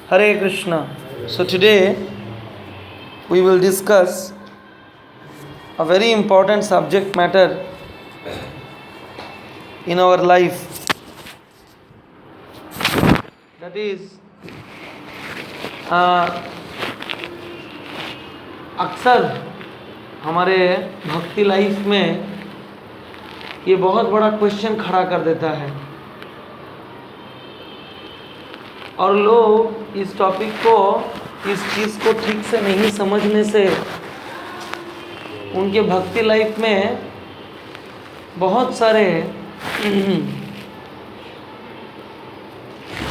Hare Krishna. So today we will discuss a very important subject matter in our life, that is अक्सर हमारे भक्ति life में ये बहुत बड़ा क्वेश्चन खड़ा कर देता है और लोग इस टॉपिक को, इस चीज़ को ठीक से नहीं समझने से उनके भक्ति लाइफ में बहुत सारे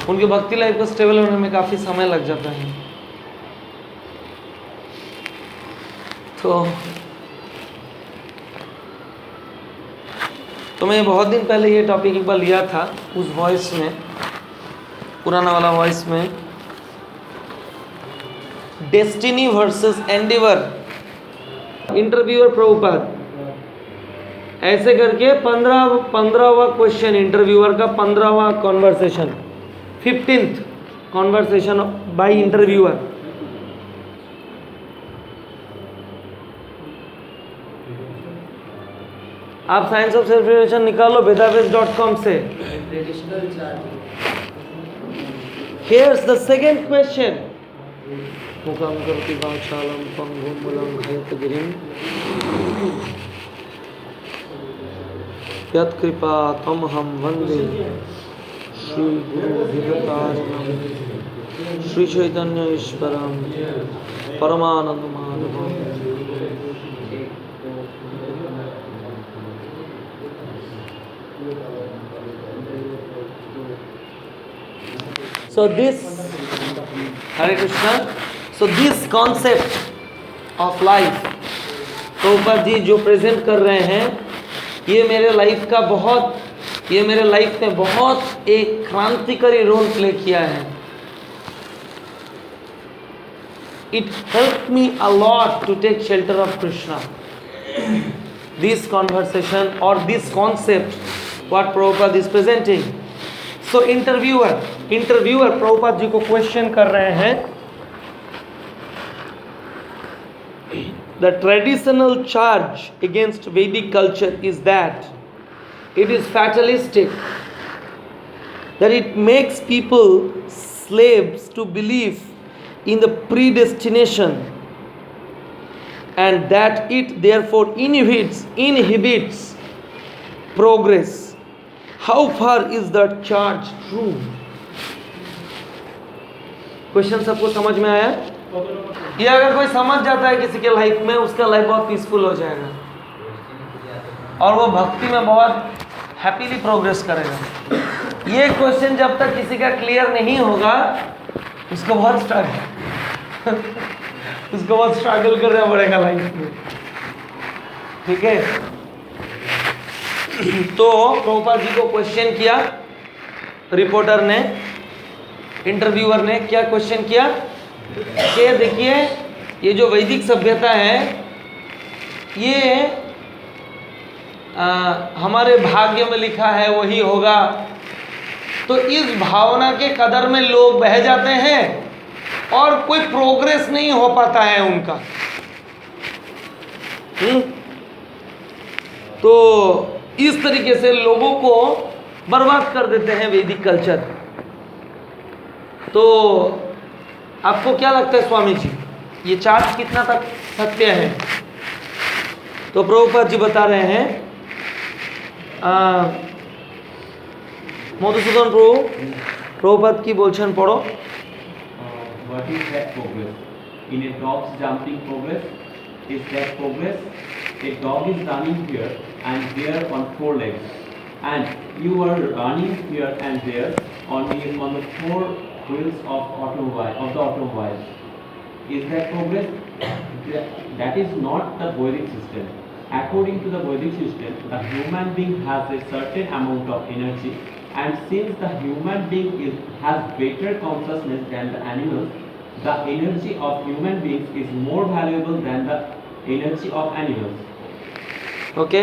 उनके भक्ति लाइफ को स्टेबल होने में काफ़ी समय लग जाता है। तो मैं बहुत दिन पहले ये टॉपिक एक बार लिया था उस वॉइस में, पुराना वाला वॉइस में, destiny versus endeavour, interviewer Prabhupada, ऐसे करके 15वां क्वेश्चन, इंटरव्यूअर का 15वां conversation, 15th conversation by interviewer. आप साइंस ऑफ सेल्फ रिलेशन निकालो वेदावेस.com से। Here's the second question. मुखम करोति वाचालं पंगुं लंघयतगिरिं यत्कृपा तमहं वन्दे श्री गुरु भगवतारणं श्री चैतन्य ईश्वरं परमानंद माधवं। So this, Hare Krishna, so this concept of life Prabhupada ji जो प्रेजेंट कर रहे हैं, ये मेरे लाइफ में बहुत एक क्रांतिकारी रोल प्ले किया है। It helped me a lot to take shelter of Krishna. This conversation or this concept, what Prabhupada is presenting. So interviewer Prabhupada ji को क्वेश्चन कर रहे हैं, The traditional charge against Vedic culture is that it is fatalistic, that it makes people slaves to believe in the predestination, and that it therefore inhibits progress. How far is that charge true? Question सबको समझ में आया? ये अगर कोई समझ जाता है किसी के लाइफ में, उसका लाइफ बहुत पीसफुल हो जाएगा और वो भक्ति में बहुत हैप्पीली प्रोग्रेस करेगा। ये क्वेश्चन जब तक किसी का क्लियर नहीं होगा, उसको बहुत स्ट्रगल करना पड़ेगा लाइफ में। ठीक है, तो प्रभुपाद जी को क्वेश्चन किया रिपोर्टर ने, इंटरव्यूअर ने क्या क्वेश्चन किया कि देखिए ये जो वैदिक सभ्यता है, ये हमारे भाग्य में लिखा है वही होगा, तो इस भावना के कदर में लोग बह जाते हैं और कोई प्रोग्रेस नहीं हो पाता है उनका। तो इस तरीके से लोगों को बर्बाद कर देते हैं वैदिक कल्चर। तो आपको क्या लगता है स्वामी जी, ये चार्ज कितना तक सत्य है? तो प्रभुपाद जी बता रहे हैं, मधुसूदन प्रभुपाद की बोलछन पढ़ो। What is that progress? In a dog's jumping progress, is that progress? A dog is running here and there on 4 legs, and you are running here and there on the 4 wheels of the automobile. Is that progress? That is not the Vedic system. According to the Vedic system, the human being has a certain amount of energy, and since the human being has better consciousness than the animals, the energy of human beings is more valuable than the energy of animals. Okay,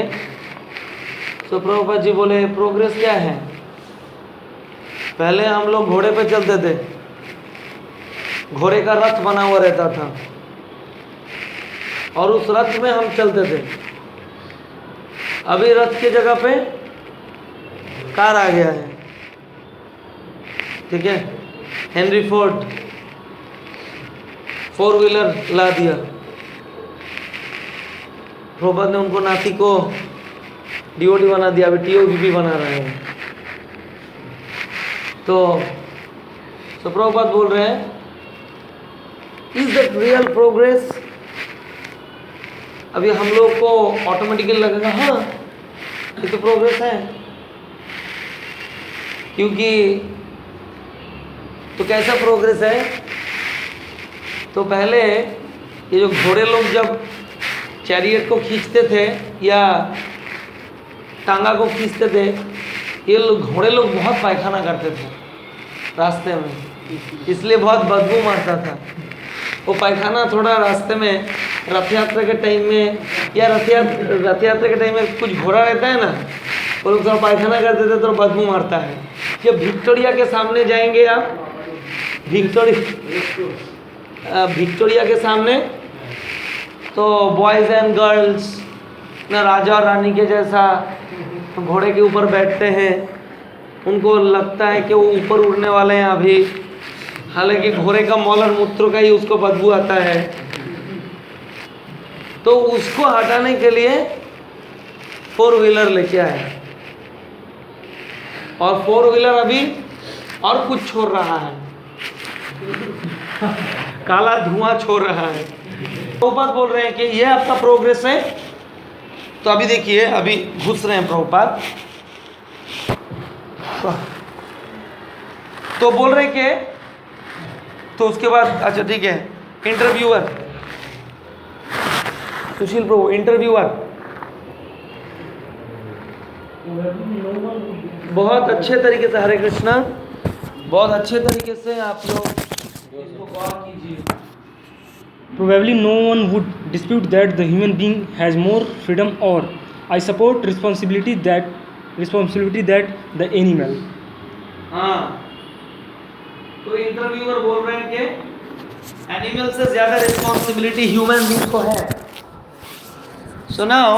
तो प्रभुपाद जी बोले progress क्या है? पहले हम लोग घोड़े पे चलते थे, घोड़े का रथ बना हुआ रहता था और उस रथ में हम चलते थे। अभी रथ की जगह पे कार आ गया है, ठीक है। हेनरी फोर्ड 4 व्हीलर ला दिया। प्रभुपाद ने उनको नाती को डीओडी बना दिया, अभी टीओबीपी बना रहे हैं। तो प्रभुपाद बोल रहे हैं, इज दैट रियल प्रोग्रेस? अभी हम लोग को ऑटोमेटिकली लगेगा हाँ ये तो प्रोग्रेस है, क्योंकि तो कैसा प्रोग्रेस है? तो पहले ये जो घोड़े लोग जब चैरियट को खींचते थे या टांगा को खींचते थे, ये लोग घोड़े लोग बहुत पायखाना करते थे रास्ते में, इसलिए बहुत बदबू मारता था। वो पायखाना थोड़ा रास्ते में रथ यात्रा के टाइम में या रथ यात्रा के टाइम में कुछ घोड़ा रहता है ना, वो लोग थोड़ा पायखाना करते थे तो बदबू मारता है। जब विक्टोरिया के सामने जाएंगे आप, विक्टोरिया के सामने तो बॉयज़ एंड गर्ल्स ना राजा और रानी के जैसा घोड़े के ऊपर बैठते हैं, उनको लगता है कि वो ऊपर उड़ने वाले हैं अभी, हालांकि घोड़े का मौल और मूत्र का ही उसको बदबू आता है। तो उसको हटाने के लिए 4 व्हीलर लेके आए और 4 व्हीलर अभी और कुछ छोड़ रहा है, काला धुआं छोड़ रहा है। प्रभुपाद बोल रहे हैं कि ये आपका प्रोग्रेस है। तो अभी देखिए, अभी घुस रहे हैं प्रभुपाद, तो बोल रहे हैं कि तो उसके बाद अच्छा ठीक है, इंटरव्यूअर सुशील प्रभु, इंटरव्यूअर बहुत अच्छे तरीके से, हरे कृष्णा, बहुत अच्छे तरीके से आप लोग इसको गौर कीजिए। Probably no one would dispute that the human being has more freedom, or I support responsibility that the animal. हाँ, तो इंटरव्यूअर बोल रहे हैं कि एनिमल से ज्यादा रिस्पॉन्सिबिलिटी ह्यूमन बींग को है। सुनाओ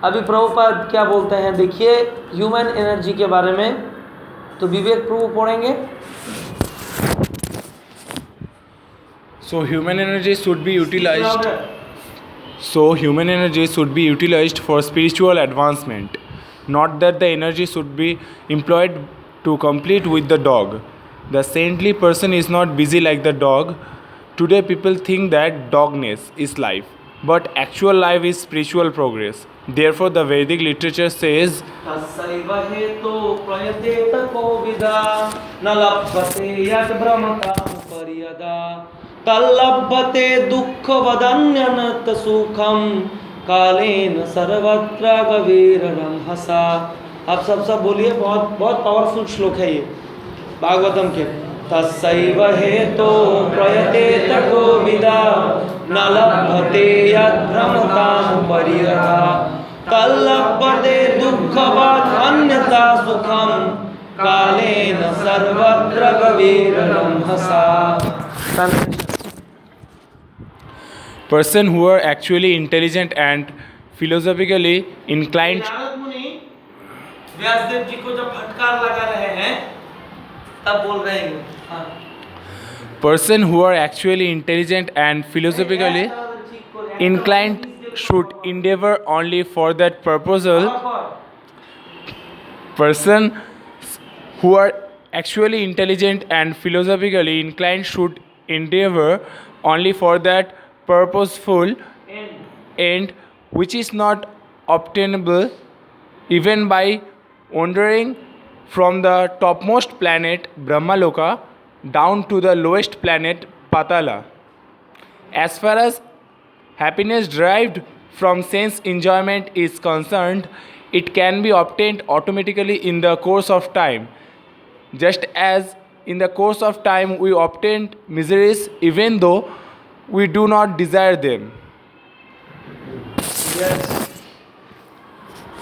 अभी प्रभुपाद क्या बोलते हैं, देखिए ह्यूमन एनर्जी के बारे में। तो विवेक प्रभु पढ़ेंगे। So human energy should be utilized. So human energy should be utilized for spiritual advancement, not that the energy should be employed to compete with the dog. The saintly person is not busy like the dog. Today people think that dogness is life, but actual life is spiritual progress. Therefore the Vedic literature says, तस्सैव हेतो प्रयतेत कोविदा न लभते यत् भ्रमतां पर्यदा तल्लभते दुःखवदन्यनत सुखम कालेन सर्वत्र गवीररं हसा। आप सब बोलिए, बहुत बहुत पावरफुल श्लोक है ये भागवतम के। तस्सैव हेतो प्रयतेत कोविदा न लभते यत् भ्रमतां पर्यदा तल्लभते दुःखवदन्यता सुखम कालेन सर्वत्र गवीररं हसा। person who are actually intelligent and philosophically inclined. Narad मुनि व्यासदेव जी को जब फटकार लगा रहे हैं तब बोल रहे हैं हाँ। Person who are actually intelligent and philosophically inclined should endeavor only for that proposal. Person who are actually intelligent and philosophically inclined should endeavor only for that purposeful end which is not obtainable even by wandering from the topmost planet Brahmaloka down to the lowest planet Patala. As far as happiness derived from sense enjoyment is concerned, it can be obtained automatically in the course of time, just as in the course of time we obtain miseries even though we do not desire them. Yes.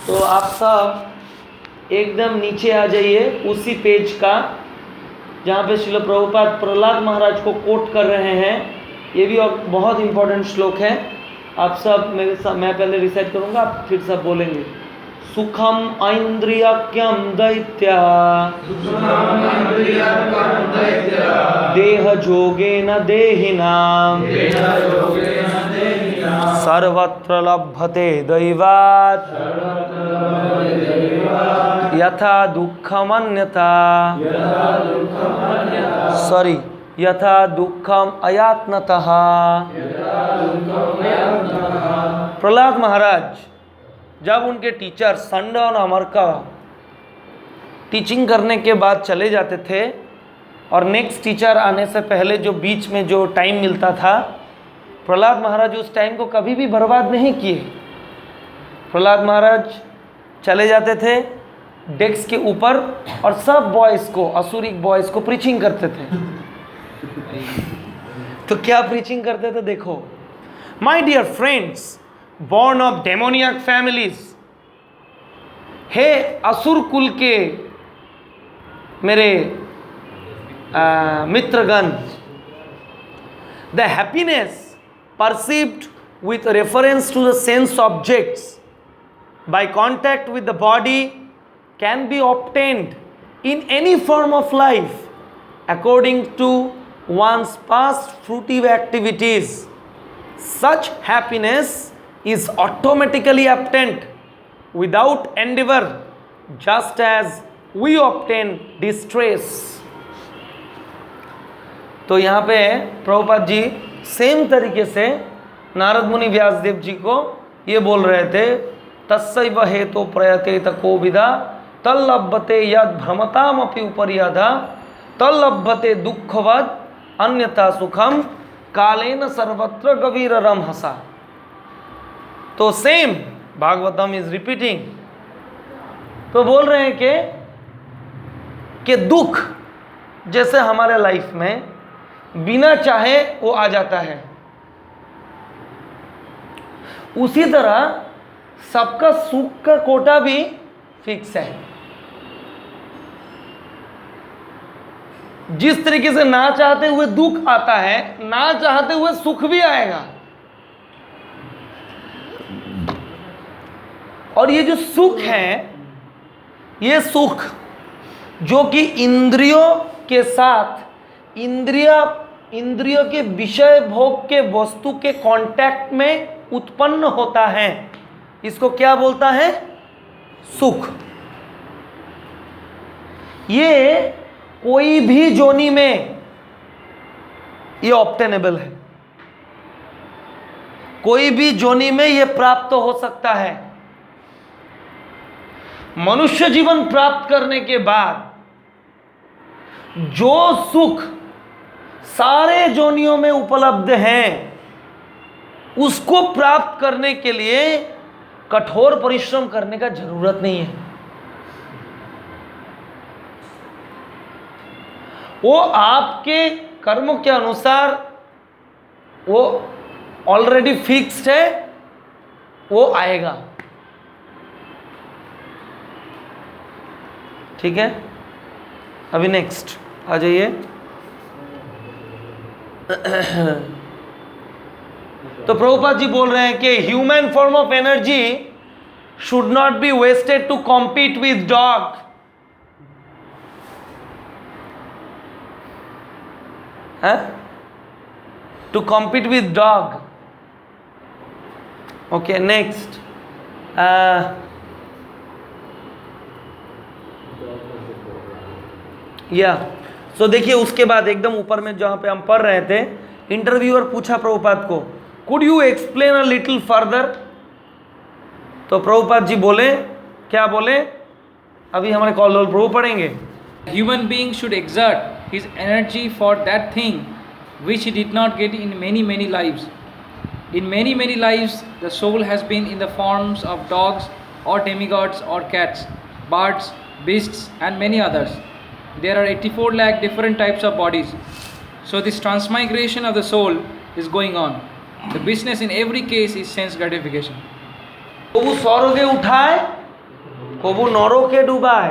तो आप सब एकदम नीचे आ जाइए उसी page का जहाँ पे श्रील प्रभुपाद प्रहलाद महाराज को कोट कर रहे हैं। ये भी बहुत इंपॉर्टेंट श्लोक है। आप सब मेरे साथ, मैं पहले रिसाइट करूँगा, आप फिर सब बोलेंगे। सुखम ऐन्द्रियक्यम दैत्या देह जोगेन देहिनाम सर्वत्र लभते दैवात् यथा दुःखमन्यथा यथा दुःखम अयात्नतः। प्रहलाद महाराज जब उनके टीचर संड और अमर का टीचिंग करने के बाद चले जाते थे और नेक्स्ट टीचर आने से पहले जो बीच में जो टाइम मिलता था, प्रहलाद महाराज उस टाइम को कभी भी बर्बाद नहीं किए। प्रहलाद महाराज चले जाते थे डेस्क के ऊपर और सब बॉयज़ को, असुरिक बॉयज़ को प्रीचिंग करते थे। तो क्या प्रीचिंग करते थे देखो। My dear friends, born of demoniac families, हे असुर कुल के मेरे मित्रगण, the happiness perceived with reference to the sense objects by contact with the body can be obtained in any form of life according to one's past fruitive activities. Such happiness is automatically obtained without endeavor, just as we obtain distress. तो यहाँ पे Prabhupada ji same तरीके से नारद मुनि व्यासदेव जी को ये बोल रहे थे, तस्सैव हेतो प्रयते तकोविदा तल्लभते यद भ्रमतामपि उपर्यदा तल्लभते दुःखवद अन्यथा सुखम कालेन सर्वत्र गभीररम हसा। तो सेम भागवतम इज रिपीटिंग। तो बोल रहे हैं कि दुख जैसे हमारे लाइफ में बिना चाहे वो आ जाता है, उसी तरह सबका सुख का कोटा भी फिक्स है। जिस तरीके से ना चाहते हुए दुख आता है, ना चाहते हुए सुख भी आएगा। और ये जो सुख है, ये सुख जो कि इंद्रियों के साथ इंद्रियों के विषय भोग के वस्तु के कांटेक्ट में उत्पन्न होता है, इसको क्या बोलता है? सुख। ये कोई भी जोनी में ये ऑब्टेनेबल है, कोई भी जोनी में ये प्राप्त हो सकता है। मनुष्य जीवन प्राप्त करने के बाद जो सुख सारे जोनियों में उपलब्ध हैं, उसको प्राप्त करने के लिए कठोर परिश्रम करने का जरूरत नहीं है। वो आपके कर्मों के अनुसार वो ऑलरेडी फिक्स्ड है, वो आएगा। ठीक है, अभी नेक्स्ट आ जाइए। तो प्रभुपाद जी बोल रहे हैं कि human form of energy should not be wasted to compete with dog. To compete with dog. Okay, next. So देखिए उसके बाद एकदम ऊपर में जहाँ पे हम पढ़ रहे थे, इंटरव्यूअर पूछा प्रभुपाद को, could you explain a little further. तो प्रभुपाद जी बोले, क्या बोले? अभी हमारे कॉल प्रभु पढ़ेंगे। Human being should exert his energy for that thing which he did not get in many lives. In many lives, the soul has been in the forms of dogs or demigods or cats, birds, beasts and many others. There are 84 lakh different types of bodies. So this transmigration of the soul is going on. The business in every case is sense gratification. कबू स्वर्गे उठाए, कबू नरके डुबाए।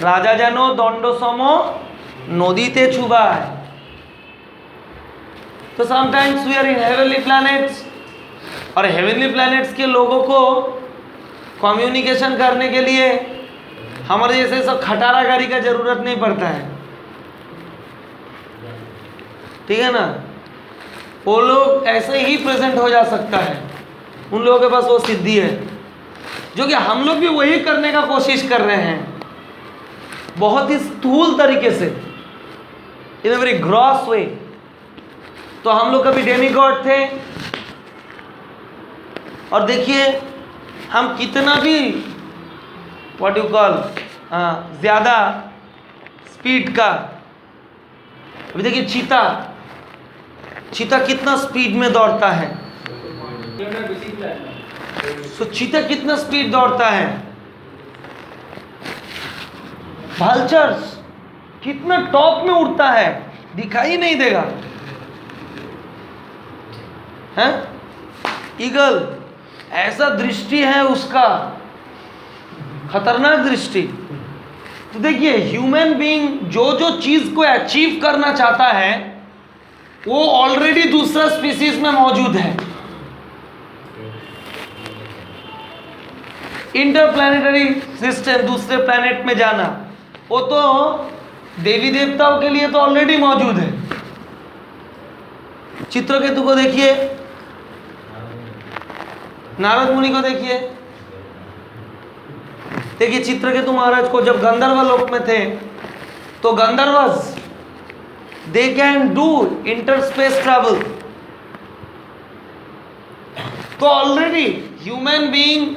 রাজা যেন দণ্ড সম নদীতে চুবায়। तो sometimes we are in heavenly planets, और हेवनली प्लैनेट्स के लोगों को कम्युनिकेशन करने के लिए हमारे जैसे सब खटारा गाड़ी का जरूरत नहीं पड़ता है, ठीक है ना। वो लोग ऐसे ही प्रेजेंट हो जा सकता है, उन लोगों के पास वो सिद्धि है, जो कि हम लोग भी वही करने का कोशिश कर रहे हैं, बहुत ही स्थूल तरीके से, इन अ वेरी ग्रॉस वे। तो हम लोग कभी डेमीगॉड थे, और देखिए हम कितना भी व्हाट यू कॉल ज़्यादा स्पीड का, अभी देखिए चीता कितना स्पीड में दौड़ता है, तो चीता कितना स्पीड दौड़ता है, वल्चर्स कितना टॉप में उड़ता है, दिखाई नहीं देगा, है ईगल ऐसा दृष्टि है उसका, खतरनाक दृष्टि। तो देखिए ह्यूमन बीइंग जो जो चीज को अचीव करना चाहता है वो ऑलरेडी दूसरा स्पीसीज में मौजूद है। इंटरप्लैनेटरी सिस्टम, दूसरे प्लैनेट में जाना, वो तो देवी देवताओं के लिए तो ऑलरेडी मौजूद है। चित्रकेतु को देखिए, नारद मुनि को देखिए, देखिए चित्रकेतु महाराज को जब गंधर्व लोक में थे तो Gandharvas they can do interspace travel. तो ऑलरेडी ह्यूमन बीइंग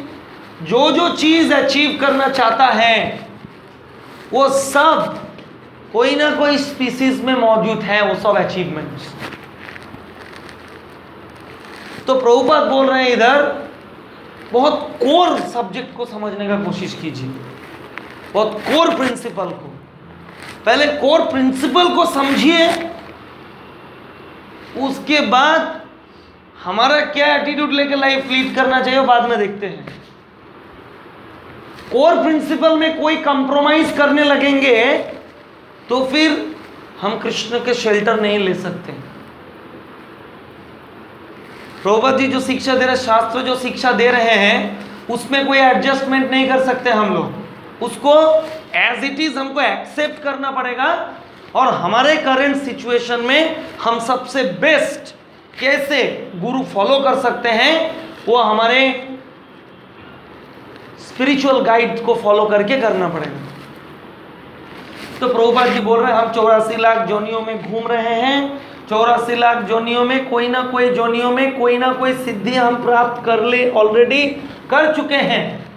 जो जो चीज अचीव करना चाहता है वो सब कोई ना कोई स्पीसीज में मौजूद है, वो सब अचीवमेंट्स। तो प्रभुपाद बोल रहे हैं इधर बहुत कोर सब्जेक्ट को समझने का कोशिश कीजिए, बहुत कोर प्रिंसिपल को। पहले कोर प्रिंसिपल को समझिए, उसके बाद हमारा क्या एटीट्यूड लेकर लाइफ लीड करना चाहिए बाद में देखते हैं। कोर प्रिंसिपल में कोई कंप्रोमाइज करने लगेंगे तो फिर हम कृष्ण के शेल्टर नहीं ले सकते। प्रभुपाद जी जो शिक्षा दे रहे, शास्त्र जो शिक्षा दे रहे हैं उसमें कोई एडजस्टमेंट नहीं कर सकते हम लोग, उसको एज इट इज हमको एक्सेप्ट करना पड़ेगा। और हमारे करंट सिचुएशन में हम सबसे बेस्ट कैसे गुरु फॉलो कर सकते हैं वो हमारे स्पिरिचुअल गाइड को फॉलो करके करना पड़ेगा। तो प्रभुपाद जी बोल रहे हैं हम 84 लाख जोनियों में घूम रहे हैं, 84 लाख जोनियों में कोई ना कोई जोनियों में कोई ना कोई सिद्धि हम प्राप्त कर ले ऑलरेडी कर चुके हैं।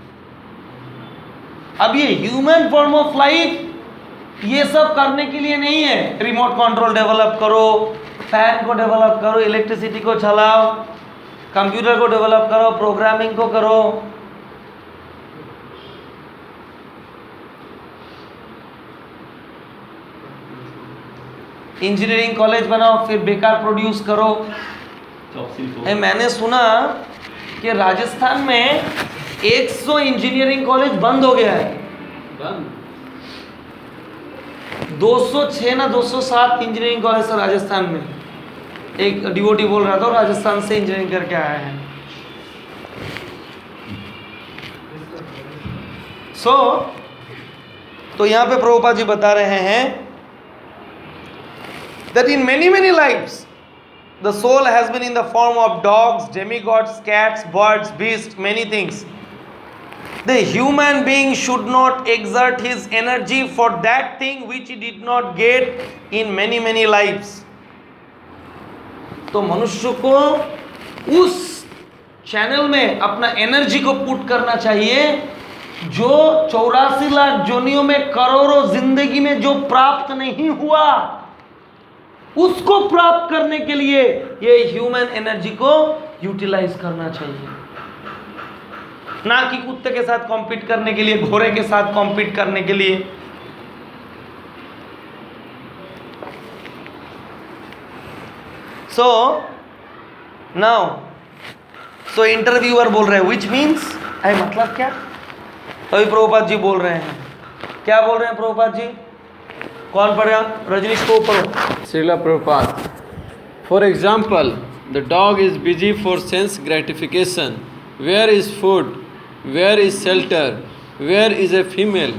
अब ये ह्यूमन फॉर्म ऑफ लाइफ ये सब करने के लिए नहीं है रिमोट कंट्रोल डेवलप करो, फैन को डेवलप करो, इलेक्ट्रिसिटी को चलाओ, कंप्यूटर को डेवलप करो, प्रोग्रामिंग को करो। इंजीनियरिंग कॉलेज बनाओ फिर बेकार प्रोड्यूस करो। मैंने सुना कि राजस्थान में 100 इंजीनियरिंग कॉलेज बंद हो गया है। 206 ना 207 इंजीनियरिंग कॉलेज है राजस्थान में। एक डिवोटी बोल रहा था राजस्थान से इंजीनियरिंग करके आया है। तो यहाँ पे प्रभुपाद जी बता रहे हैं that in many lives the soul has been in the form of dogs, demigods, cats, birds, beasts, many things. The human being should not exert his energy for that thing which he did not get in many lives. तो मनुष्य को उस channel में अपना energy को put करना चाहिए जो 84 लाख जोनियों में करोड़ों जिंदगी में जो प्राप्त नहीं हुआ उसको प्राप्त करने के लिए ये ह्यूमन एनर्जी को यूटिलाइज करना चाहिए, ना कि कुत्ते के साथ कॉम्पीट करने के लिए, घोड़े के साथ कॉम्पीट करने के लिए। सो इंटरव्यूअर बोल रहे हैं विच मीन्स, मतलब क्या? अभी प्रभुपाद जी बोल रहे हैं क्या बोल रहे हैं प्रभुपाद जी? कौन पढ़ेगा? रजनीश को पढ़ो। Srila Prabhupada. For example, the dog is busy for sense gratification. Where is food? Where is shelter? Where is a female?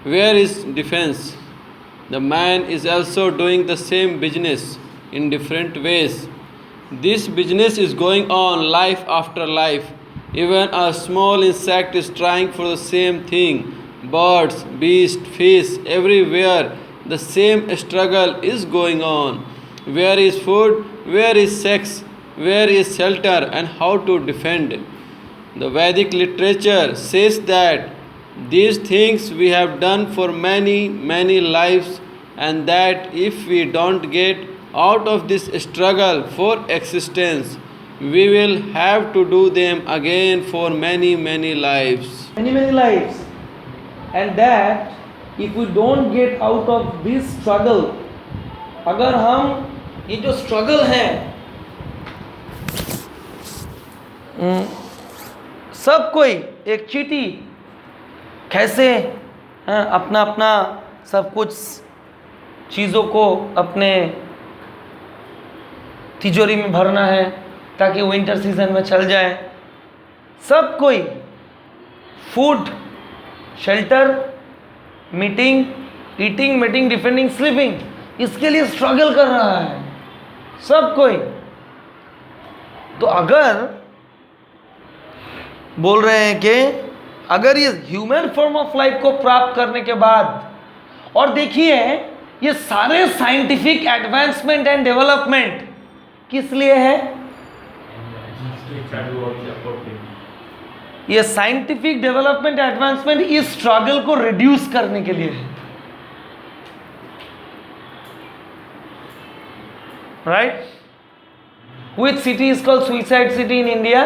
Where is defense? The man is also doing the same business in different ways. This business is going on life after life. Even a small insect is trying for the same thing. Birds, beasts, fish, everywhere the same struggle is going on. Where is food? Where is sex? Where is shelter? And how to defend? The Vedic literature says that these things we have done for many, many lives, and that if we don't get out of this struggle for existence, we will have to do them again for many, many lives. Many lives. And that if we don't get out of this struggle, अगर हम ये जो struggle है, सब कोई एक चीटी कैसे अपना अपना सब कुछ चीज़ों को अपने तिजोरी में भरना है ताकि विंटर सीजन में चल जाए। सब कोई food, shelter, meeting, eating, meeting, defending, sleeping, इसके लिए स्ट्रगल कर रहा है सब कोई। तो अगर बोल रहे हैं कि अगर ये ह्यूमन फॉर्म ऑफ लाइफ को प्राप्त करने के बाद, और देखिए ये सारे साइंटिफिक एडवांसमेंट एंड डेवलपमेंट किस लिए है? ये साइंटिफिक डेवलपमेंट एडवांसमेंट इस स्ट्रगल को रिड्यूस करने के लिए है, right? Which city is called suicide city in India?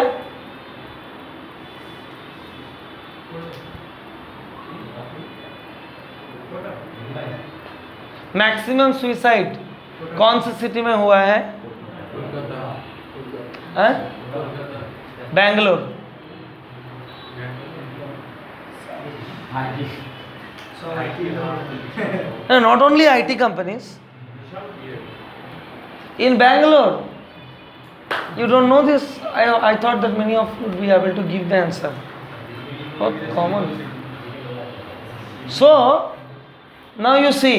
Maximum suicide कौन सी सिटी में हुआ है? Bangalore. Not only IT companies. In Bangalore, you don't know this. I thought that many of you would be able to give the answer. What common? So now you see,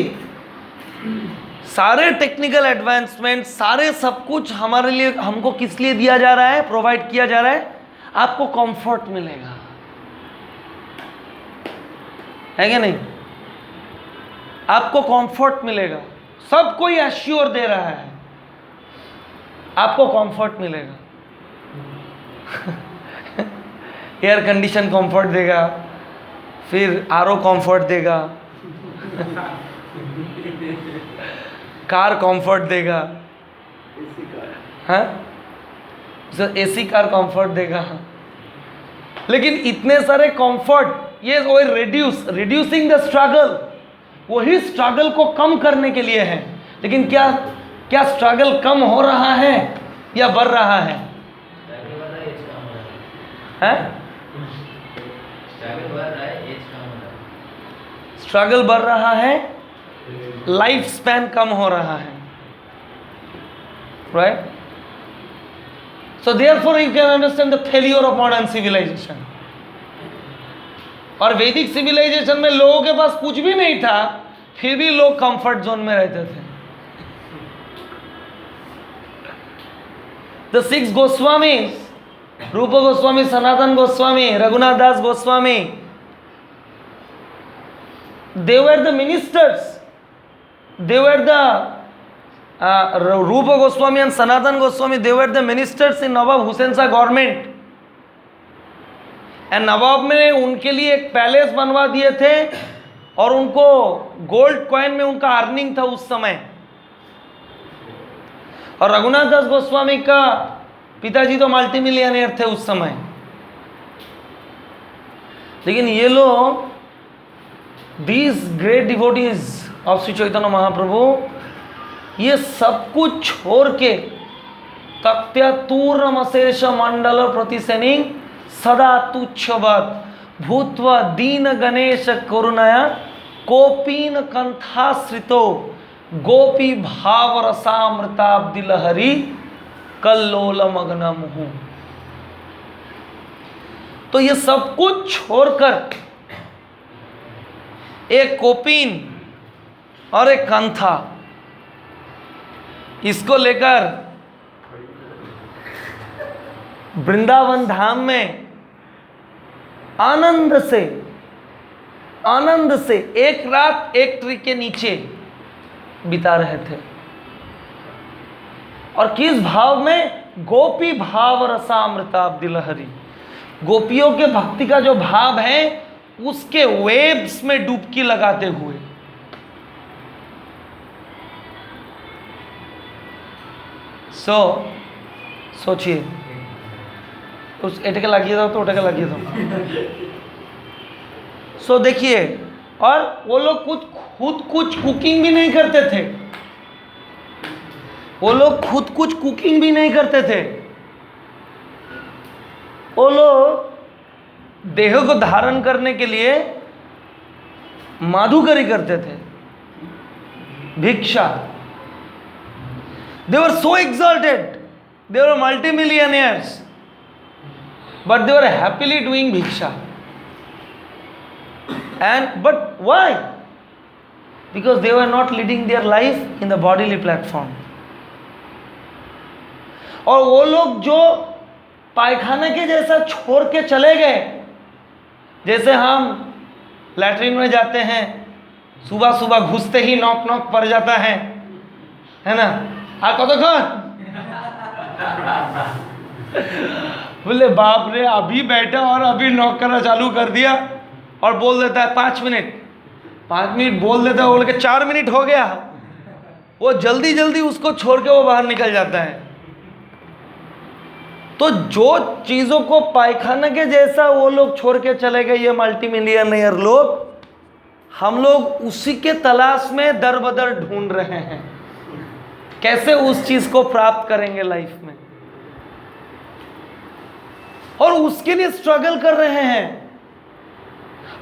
सारे technical advancement, सारे सब कुछ हमारे लिए, हमको किस लिए दिया जा रहा है, प्रोवाइड किया जा रहा है? आपको कंफर्ट मिलेगा, है क्या नहीं? आपको कंफर्ट मिलेगा, सब कोई एश्योर दे रहा है, आपको कंफर्ट मिलेगा। एयर कंडीशन कंफर्ट देगा, फिर आरओ कंफर्ट देगा, कार कंफर्ट देगा, हाँ, एसी कार कंफर्ट देगा। लेकिन इतने सारे कंफर्ट, ये वही रिड्यूसिंग द स्ट्रगल, वही स्ट्रगल को कम करने के लिए है। लेकिन क्या स्ट्रगल कम हो रहा है या बढ़ रहा है? स्ट्रगल बढ़ रहा है, लाइफ स्पैन कम हो रहा है, right? So therefore you can understand the failure of modern civilization. और वैदिक सिविलाइजेशन में लोगों के पास कुछ भी नहीं था, फिर भी लोग कंफर्ट जोन में रहते थे। द 6 गोस्वामीज, रूप गोस्वामी, सनातन गोस्वामी, रघुनाथ दास Goswami, they were the ministers. They were the Rupa Goswami and Sanatan Goswami, they were the ministers in Nawab Hussain Shah government. And Nawab ने उनके लिए एक पैलेस बनवा दिए थे और उनको गोल्ड कॉइन में उनका अर्निंग था उस समय। और रघुनाथ दास गोस्वामी का पिताजी तो मल्टी मिलियनियर थे उस समय। लेकिन ये लोग, these great devotees of Shri Chaitanya Mahaprabhu, ये सब कुछ छोड़ के तक्त्यातूर्णमशेष मंडल प्रतिसेनिंग सदा तुच्छवत् भूत्वा दीन गणेश करुणया कोपीन कंथाश्रितो गोपी भाव रसामृताब्दि लहरी कल्लोल मग्नम हूं। तो ये सब कुछ छोड़कर एक कोपीन और एक कंथा, इसको लेकर वृंदावन धाम में आनंद से एक रात एक ट्री के नीचे बिता रहे थे। और किस भाव में? गोपी भाव रसामृताब्दि लहरी, गोपियों के भक्ति का जो भाव है उसके वेव्स में डुबकी लगाते हुए। सोचिए, उस एटके लगिए था तो उठके लगिए था। देखिए, और वो लोग खुद कुछ कुकिंग भी नहीं करते थे, वो लोग खुद कुछ कुकिंग भी नहीं करते थे। वो लोग देह को धारण करने के लिए माधुकरी करते थे, भिक्षा। They were so exalted, they were multimillionaires, but they were happily doing bhiksha. But why? Because they were not leading their life in the bodily platform. और वो लोग जो पायखाने के जैसा छोड़ के चले गए, जैसे हम लैट्रिन में जाते हैं, सुबह सुबह घुसते ही नॉक नॉक पड़ जाता है ना? हाँ कतो खान बोले बाप रे, अभी बैठा और अभी नॉक करना चालू कर दिया और बोल देता है 5 मिनट बोल देता है, बोल के 4 मिनट हो गया। वो जल्दी जल्दी उसको छोड़ के वो बाहर निकल जाता है। तो जो चीजों को पायखाना के जैसा वो लोग छोड़ के चले गए, ये मल्टीमिलियनियर लोग, हम लोग उसी के तलाश में दर बदर ढूंढ रहे हैं, कैसे उस चीज को प्राप्त करेंगे लाइफ में, और उसके लिए स्ट्रगल कर रहे हैं।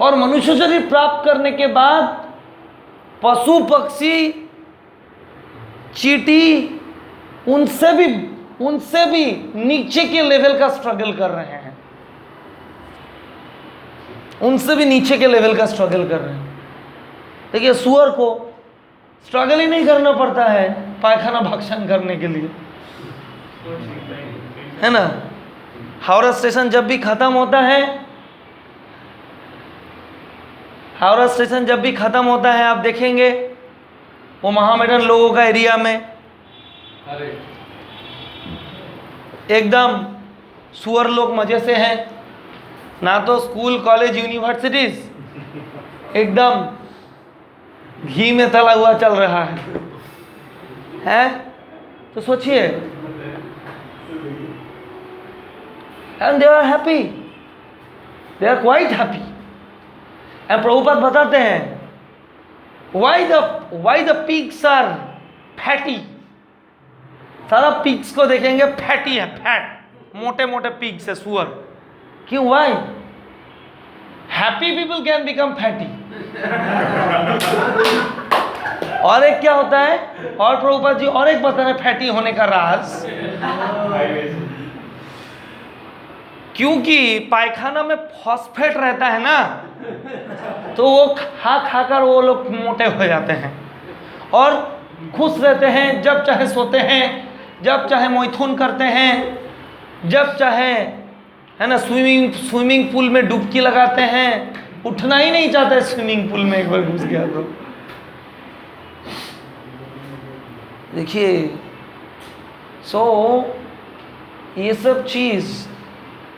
और मनुष्य शरीर प्राप्त करने के बाद पशु पक्षी चींटी उनसे भी नीचे के लेवल का स्ट्रगल कर रहे हैं, उनसे भी नीचे के लेवल का स्ट्रगल कर रहे हैं। देखिए, सुअर को स्ट्रगल ही नहीं करना पड़ता है पायखाना भक्षण करने के लिए, है ना? हावड़ा स्टेशन जब भी खत्म होता है, हावड़ा स्टेशन जब भी खत्म होता है, आप देखेंगे वो महामेडन लोगों का एरिया में एकदम सुअर लोग मजे से हैं, ना तो स्कूल कॉलेज यूनिवर्सिटीज एकदम घी में तला हुआ चल रहा है? तो सोचिए, and they are happy, they are quite happy. And Prabhupada बताते हैं why the pigs are fatty। सारा पिग्स को देखेंगे फैटी है, फैट, मोटे मोटे पिग्स है सुअर। क्यों? Why? Happy people can become fatty. और एक क्या होता है, और प्रभुपाद जी और एक बता रहे फैटी होने का राज, क्योंकि पायखाना में फॉस्फेट रहता है ना, तो वो खा खाकर वो लोग मोटे हो जाते हैं और खुश रहते हैं। जब चाहे सोते हैं, जब चाहे मैथुन करते हैं, जब चाहे, है ना, स्विमिंग पूल में डुबकी लगाते हैं, उठना ही नहीं चाहता स्विमिंग पूल में एक बार घुस गया तो। देखिए, ये सब चीज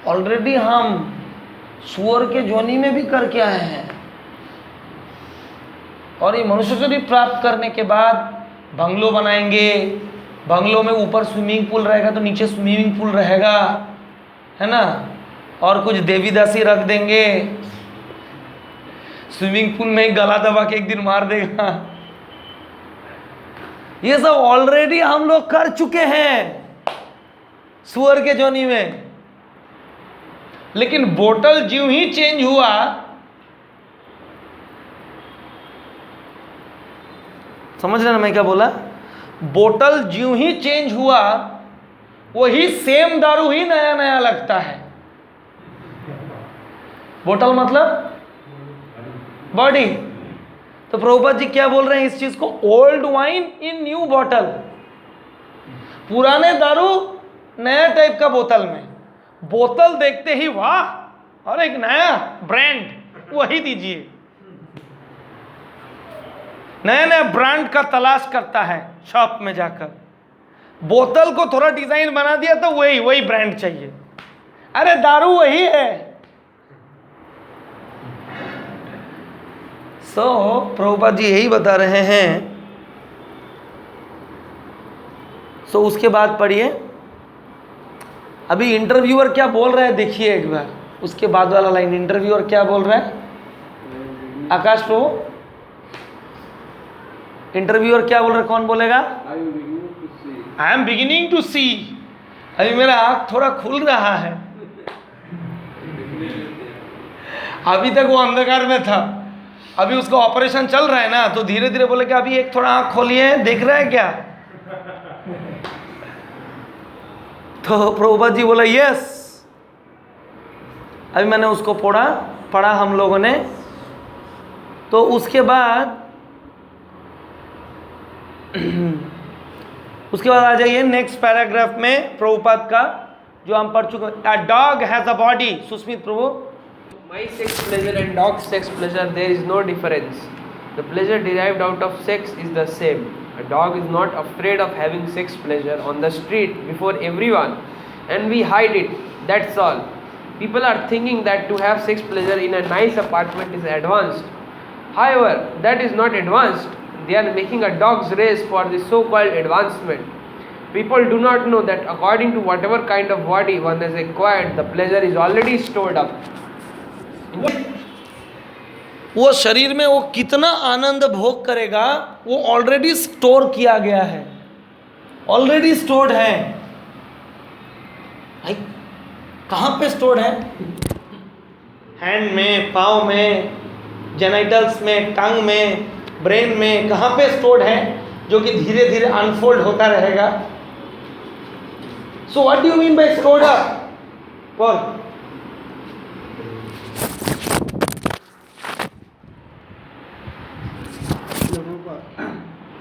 ऑलरेडी हम सुअर के जोनी में भी करके आए हैं, और ये मनुष्य शरीर प्राप्त करने के बाद बंगलो बनाएंगे, बंगलो में ऊपर स्विमिंग पूल रहेगा तो नीचे स्विमिंग पूल रहेगा, है ना, और कुछ देवी दासी रख देंगे, स्विमिंग पूल में गला दबा के एक दिन मार देगा। ये सब ऑलरेडी हम लोग कर चुके हैं सुअर के जोनी में। लेकिन बोतल ज्यों ही चेंज हुआ, समझ रहे ना मैं क्या बोला? बोतल ज्यों ही चेंज हुआ वही सेम दारू ही नया नया लगता है। बोतल मतलब बॉडी। तो प्रभुपाद जी क्या बोल रहे हैं इस चीज को? Old wine in new bottle. पुराने दारू नया टाइप का बोतल में। बोतल देखते ही वाह, और एक नया ब्रांड वही दीजिए। नया नया ब्रांड का तलाश करता है शॉप में जाकर। बोतल को थोड़ा डिजाइन बना दिया तो वही ब्रांड चाहिए। अरे दारू वही है। प्रभुपाद जी यही बता रहे हैं। उसके बाद पढ़िए, अभी इंटरव्यूअर क्या बोल रहा है देखिए एक बार। उसके बाद वाला लाइन, इंटरव्यूअर क्या बोल रहा है? आकाश प्रभु, इंटरव्यूअर क्या बोल रहा है? कौन बोलेगा? आई एम बिगिनिंग टू सी। अभी मेरा आँख थोड़ा खुल रहा है। अभी तक वो अंधकार में था, अभी उसका ऑपरेशन चल रहा है ना, तो धीरे धीरे बोले कि अभी एक थोड़ा आँख खोलिए, देख रहा है क्या? तो प्रभुपाद जी बोला यस। अभी मैंने उसको पढ़ा हम लोगों ने। तो उसके बाद आ जाइए नेक्स्ट पैराग्राफ में प्रभुपाद का जो हम पढ़ चुके हैं। A dog has a body. Susmit Prabhu. My sex pleasure and dog's sex pleasure, there is no difference. The pleasure derived out of sex is the same. A dog is not afraid of having sex pleasure on the street before everyone, and we hide it. That's all. People are thinking that to have sex pleasure in a nice apartment is advanced. However, that is not advanced. They are making a dog's race for the so-called advancement. People do not know that according to whatever kind of body one has acquired, the pleasure is already stored up. वो शरीर में वो कितना आनंद भोग करेगा वो already store किया गया है, ऑलरेडी स्टोर्ड है। भाई कहाँ पे स्टोर्ड है? हैंड में, पाँव में, जेनाइटल्स में, टंग में, ब्रेन में, कहाँ पे स्टोर्ड है जो कि धीरे धीरे अनफोल्ड होता रहेगा? So what do you mean by stored up? Paul,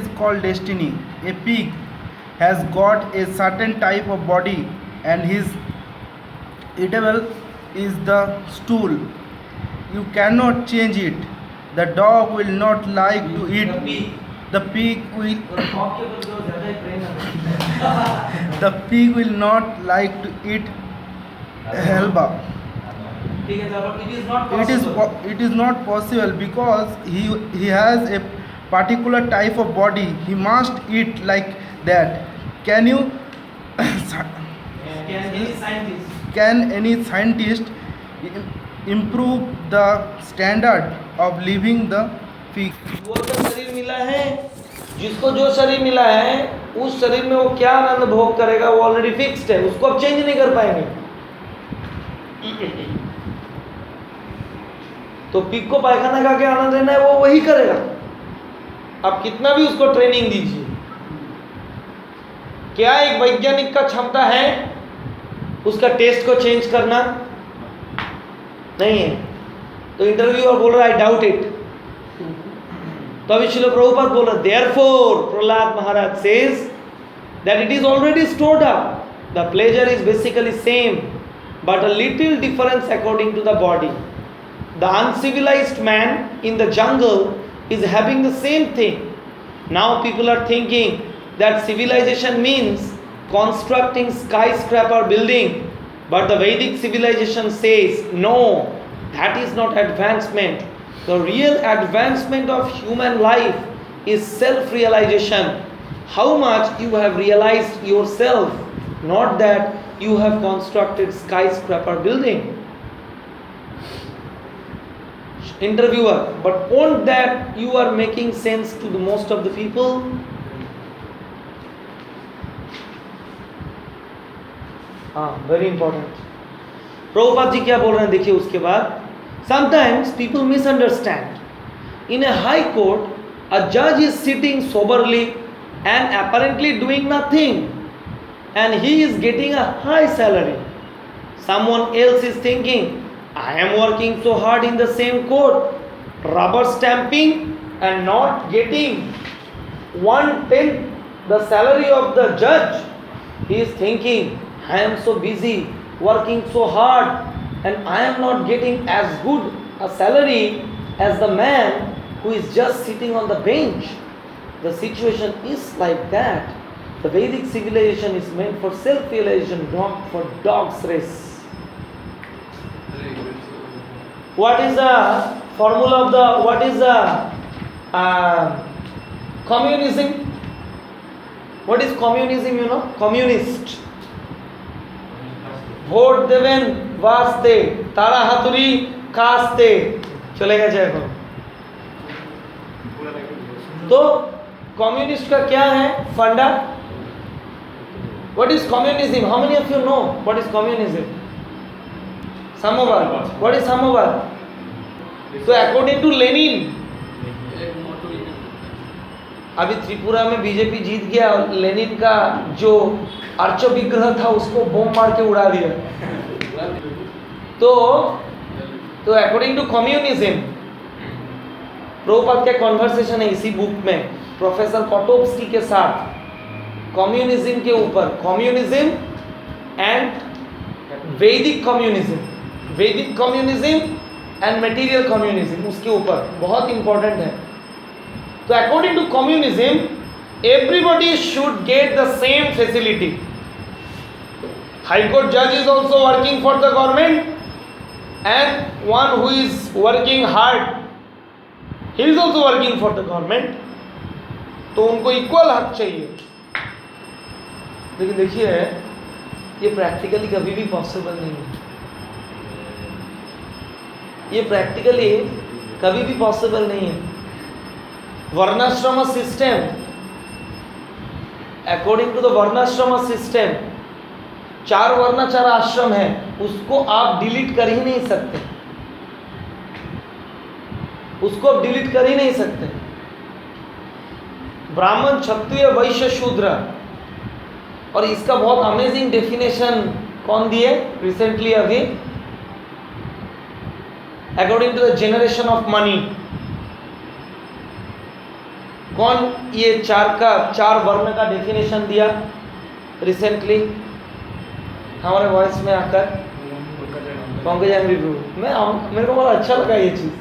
is called destiny. A pig has got a certain type of body and his eatable is the stool. You cannot change it. The dog will not like to eat. The pig will not like to eat halva. It is not possible because he has a particular type of body. He must eat like that. Can any scientist improve the standard of living the pig? वो जो शरीर मिला है, जिसको जो शरीर मिला है उस शरीर में वो क्या आनंद भोग करेगा वो ऑलरेडी फिक्स्ड है, उसको अब चेंज नहीं कर पाएंगे। तो पिग को पायखाना खा के आनंद लेना है वो वही करेगा। आप कितना भी उसको ट्रेनिंग दीजिए, क्या एक वैज्ञानिक का क्षमता है उसका टेस्ट को चेंज करना? नहीं है। तो इंटरव्यूअर बोल रहा है आई डाउट इट। तो अभी श्रील प्रभुपाद बोल रहा therefore Prahlad Maharaj says that it is already stored up. The pleasure is basically same but a little difference according to the body. The uncivilized man in the jungle is having the same thing. Now people are thinking that civilization means constructing skyscraper building, but the Vedic civilization says no, that is not advancement. The real advancement of human life is self-realization. How much you have realized yourself, not that you have constructed skyscraper building. Interviewer, but won't that you are making sense to the most of the people? Very important. Prabhupada ji क्या बोल रहे हैं देखिए उसके बाद। Sometimes people misunderstand. In a high court, A judge is sitting soberly and apparently doing nothing, and he is getting a high salary. Someone else is thinking, I am working so hard in the same court, rubber stamping and not getting 1/10 the salary of the judge. He is thinking, I am so busy, working so hard, and I am not getting as good a salary as the man who is just sitting on the bench. The situation is like that. The Vedic civilization is meant for self-realization, not for dog's race. What is the formula of the, what is the communism? What is communism, you know? Communist. Vote দেবেন वास्ते, तारा हाथुरी कास्ते, चले गए এখন। तो communist का क्या है फंडा? What is communism? How many of you know what is communism? Samovar. What is Samovar? So according to Lenin, अभी त्रिपुरा में बीजेपी जीत गया और लेनिन का जो अर्च विग्रह था उसको बम मार के उड़ा दिया। तो अकॉर्डिंग टू कम्युनिज्म, प्रभुपाद के कॉन्वर्सेशन है इसी बुक में प्रोफेसर कोटोव्स्की के साथ, कम्युनिज्म के ऊपर, communism and Vedic communism and material communism, उसके ऊपर बहुत इंपॉर्टेंट है। तो according to communism, everybody should get the same facility. High Court judge is also working for the government, and one who is working hard, he is also working for the government. तो उनको equal हक चाहिए। लेकिन देखिए, ये practically कभी भी possible नहीं है। ये प्रैक्टिकली कभी भी पॉसिबल नहीं है। वर्णाश्रम सिस्टम, अकॉर्डिंग टू द वर्णाश्रम सिस्टम, 4 वर्ण 4 आश्रम है, उसको आप डिलीट कर ही नहीं सकते, उसको आप डिलीट कर ही नहीं सकते। ब्राह्मण, क्षत्रिय, वैश्य, शूद्र, और इसका बहुत अमेजिंग डेफिनेशन कौन दिए रिसेंटली अभी, according to the generation of money. कौन ये 4 वर्ण का डेफिनेशन दिया रिसेंटली हमारे वॉइस में आकर? पंकज एमरी प्रभु। मेरे को बड़ा अच्छा लगा ये चीज।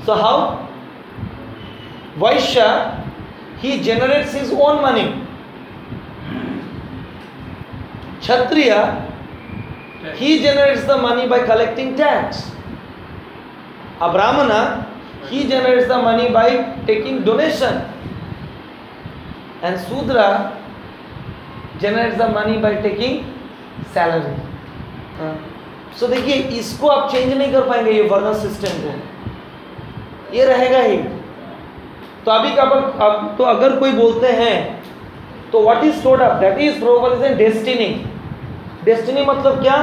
So how Vysya, he generates his own money. Kshatriya, he generates the money by collecting tax. A Brahmana, he generates the money by taking donation. And Sudra generates the money by taking salary. So देखिए, इसको आप change नहीं कर पाएंगे, ये वर्ण system को, ये रहेगा ही। तो अभी का तो अगर कोई बोलते हैं तो what is stored up, that is probably destiny. Destiny मतलब क्या?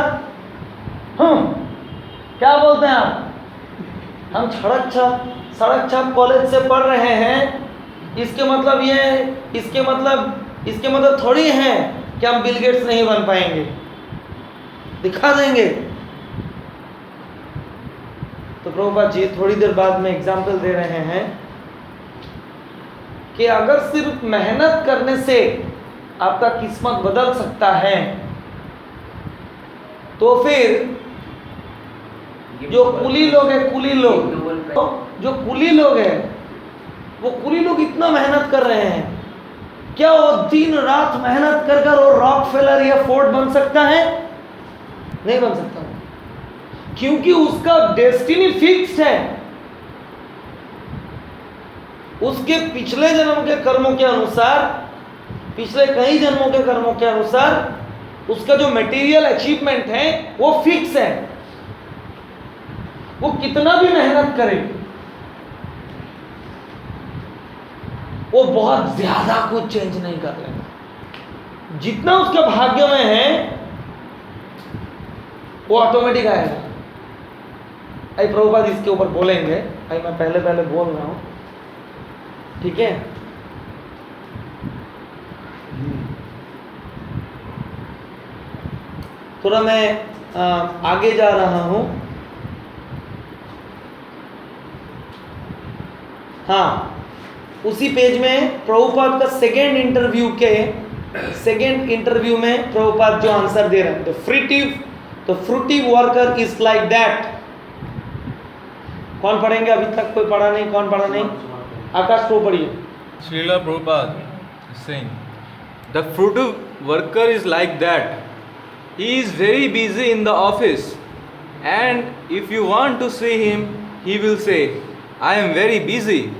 क्या बोलते हैं आप? हम सड़क छाप कॉलेज से पढ़ रहे हैं, इसके मतलब ये, इसके मतलब थोड़ी है कि हम बिल गेट्स नहीं बन पाएंगे, दिखा देंगे। तो प्रभुपाद जी थोड़ी देर बाद में एग्जाम्पल दे रहे हैं कि अगर सिर्फ मेहनत करने से आपका किस्मत बदल सकता है, तो फिर जो कुली लोग हैं, जो कुली लोग हैं, वो कुली लोग इतना मेहनत कर रहे हैं, क्या वो दिन रात मेहनत कर वो रॉकफेलर या फोर्ड बन सकता है? नहीं बन सकता, क्योंकि उसका डेस्टिनी फिक्स्ड है। उसके पिछले जन्म के कर्मों के अनुसार, पिछले कई जन्मों के कर्मों के अनुसार उसका जो मटेरियल अचीवमेंट है वो फिक्स है। वो कितना भी मेहनत करे, वो बहुत ज्यादा कुछ चेंज नहीं कर लेगा। जितना उसके भाग्य में है वो ऑटोमेटिक आएगा। आई प्रभुपाद इसके ऊपर बोलेंगे, आई मैं पहले बोल रहा हूँ, ठीक है। थोड़ा मैं आगे जा रहा हूँ। हाँ, उसी पेज में प्रभुपाद का सेकेंड इंटरव्यू में प्रभुपाद जो आंसर दे रहे हैं, the fruitive worker is like that. कौन पढ़ेंगे? अभी तक कोई पढ़ा नहीं, कौन पढ़ा नहीं? आकाश को पढ़िए। Srila Prabhupada is saying, the fruitive worker is like that. He is very busy in the office, and if you want to see him, he will say, I am very busy.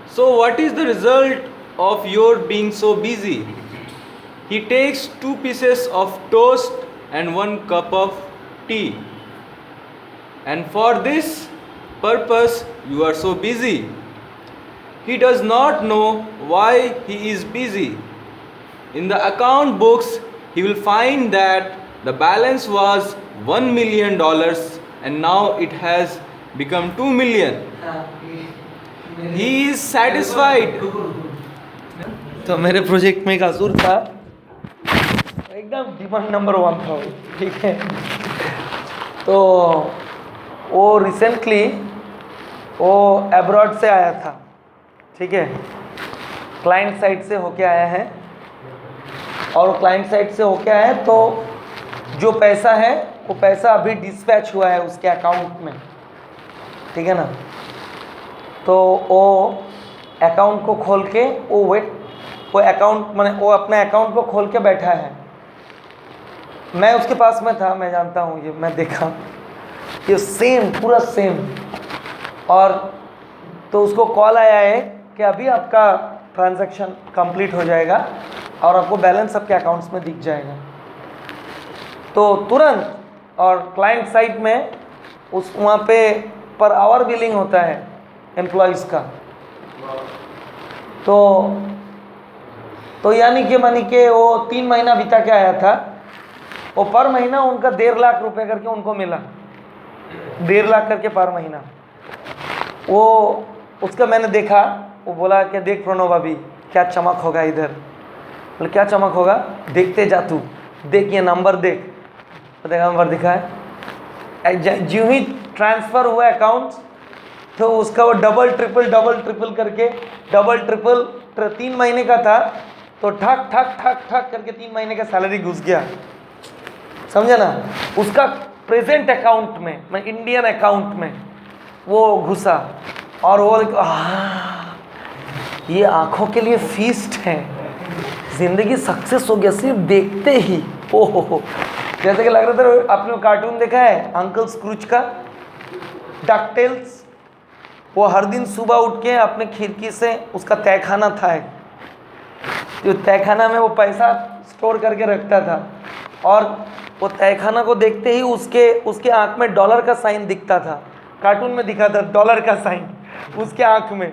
So what is the result of your being so busy? He takes 2 pieces of toast and 1 cup of tea. And for this purpose you are so busy. He does not know why he is busy. In the account books, he will find that the balance was $1 million and now it has become 2 million. He is satisfied. तो मेरे project में एक असुर था, एकदम demand number 1 था वो, ठीक है। तो वो रिसेंटली वो अब्रॉड से आया था, ठीक है, क्लाइंट साइड से होके आया है। और क्लाइंट साइड से होके आया है तो जो पैसा है वो पैसा अभी डिस्पैच हुआ है उसके अकाउंट में, ठीक है ना। तो वो अकाउंट को खोल के वो अकाउंट माने वो अपने अकाउंट को खोल के बैठा है। मैं उसके पास में था, मैं जानता हूँ ये, मैं देखा ये सेम, पूरा सेम। और तो उसको कॉल आया है कि अभी आपका ट्रांजैक्शन कंप्लीट हो जाएगा और आपको बैलेंस आपके अकाउंट्स में दिख जाएगा। तो तुरंत, और क्लाइंट साइड में उस वहाँ पे पर आवर बिलिंग होता है एम्प्लॉयज़ का। तो यानी कि मानी के वो 3 महीना बिता के आया था, वो पर महीना उनका 1.5 लाख रुपए करके उनको मिला, 1.5 लाख करके पर महीना। वो उसका मैंने देखा, वो बोला कि देख प्रणव अभी क्या चमक होगा इधर। बोले क्या चमक होगा? देखते जा तू, देख ये नंबर देख। तो देखा नंबर दिखा है, जो ही ट्रांसफ़र हुआ अकाउंट तो उसका वो डबल ट्रिपल करके 3 महीने का था तो ठक ठक ठक ठक करके 3 महीने का सैलरी घुस गया, समझा ना। उसका प्रेजेंट अकाउंट में, मैं इंडियन अकाउंट में वो घुसा। और वो ये आंखों के लिए फीस्ट है, जिंदगी सक्सेस हो गया सिर्फ देखते ही। ओहो, जैसे कि लग रहा था, आपने कार्टून देखा है अंकल स्क्रूज का, डकटेल्स? वो हर दिन सुबह उठ के अपने खिड़की से उसका तहखाना था, जो तहखाना में वो पैसा स्टोर करके रखता था, और वो तहखाना को देखते ही उसके आँख में डॉलर का साइन दिखता था। कार्टून में दिखा था डॉलर का साइन उसके आँख में,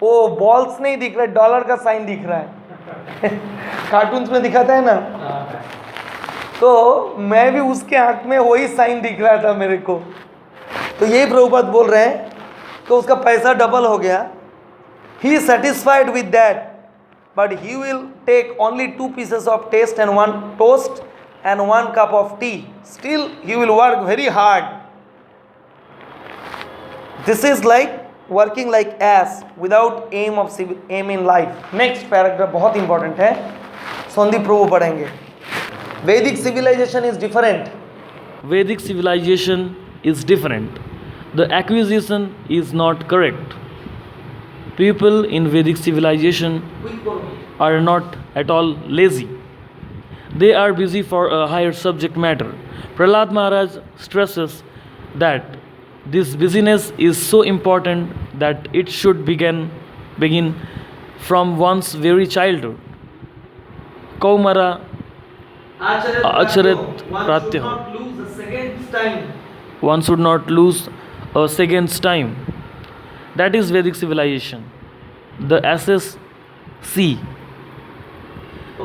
वो बॉल्स नहीं दिख रहा, डॉलर का साइन दिख रहा है। कार्टून्स में दिखाता है ना, तो मैं भी उसके आँख में वही साइन दिख रहा था मेरे को। तो यही प्रभुपाद बोल रहे हैं, तो उसका पैसा डबल हो गया। He is satisfied with that, but he will take only 2 pieces of toast and 1 cup of tea. Still he will work very hard. This is like working like ass without aim in life. Next paragraph बहुत important है, सोंदी प्रभु पढ़ेंगे। Vedic civilization is different. Vedic civilization is different. The acquisition is not correct. People in Vedic civilization are not at all lazy. They are busy for a higher subject matter. Prahlad Maharaj stresses that this busyness is so important that it should begin from one's very childhood. Kaumara Acharit Pratyah. One should not lose a second's time. That is Vedic civilization. The asses see.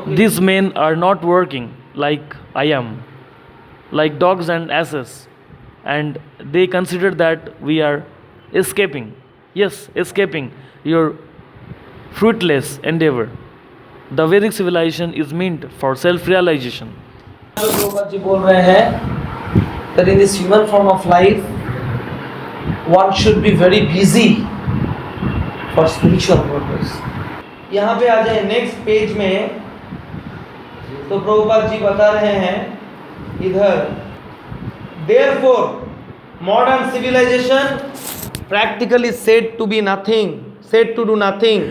These men are not working like I am, like dogs and asses. and they consider that we are escaping. Yes, escaping your fruitless endeavor. The Vedic civilization is meant for self-realization. Prabhupada ji बोल रहे हैं that in this human form of life one should be very busy for spiritual purpose. यहाँ पे आ जाए next page में, तो प्रभुपाद जी बता रहे हैं इधर, therefore modern civilization practically said to be nothing, said to do nothing.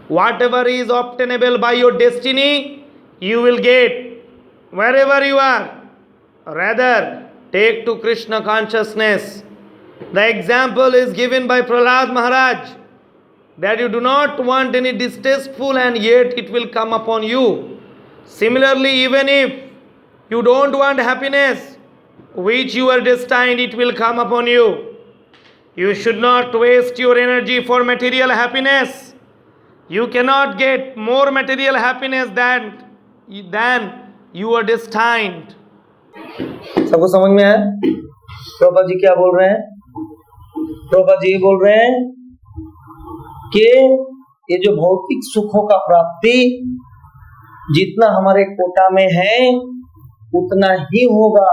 Whatever is obtainable by your destiny you will get wherever you are. Rather take to Krishna consciousness. The example is given by Prahlad Maharaj that you do not want any distasteful and yet it will come upon you. Similarly, even if you don't want happiness which you are destined, it will come upon you. You should not waste your energy for material happiness. You cannot get more material happiness than you are destined. सबको समझ में आया? प्रभुपाद जी क्या बोल रहे हैं? प्रभुपाद जी बोल रहे हैं कि ये जो भौतिक सुखों का प्राप्ति जितना हमारे कोटा में है उतना ही होगा,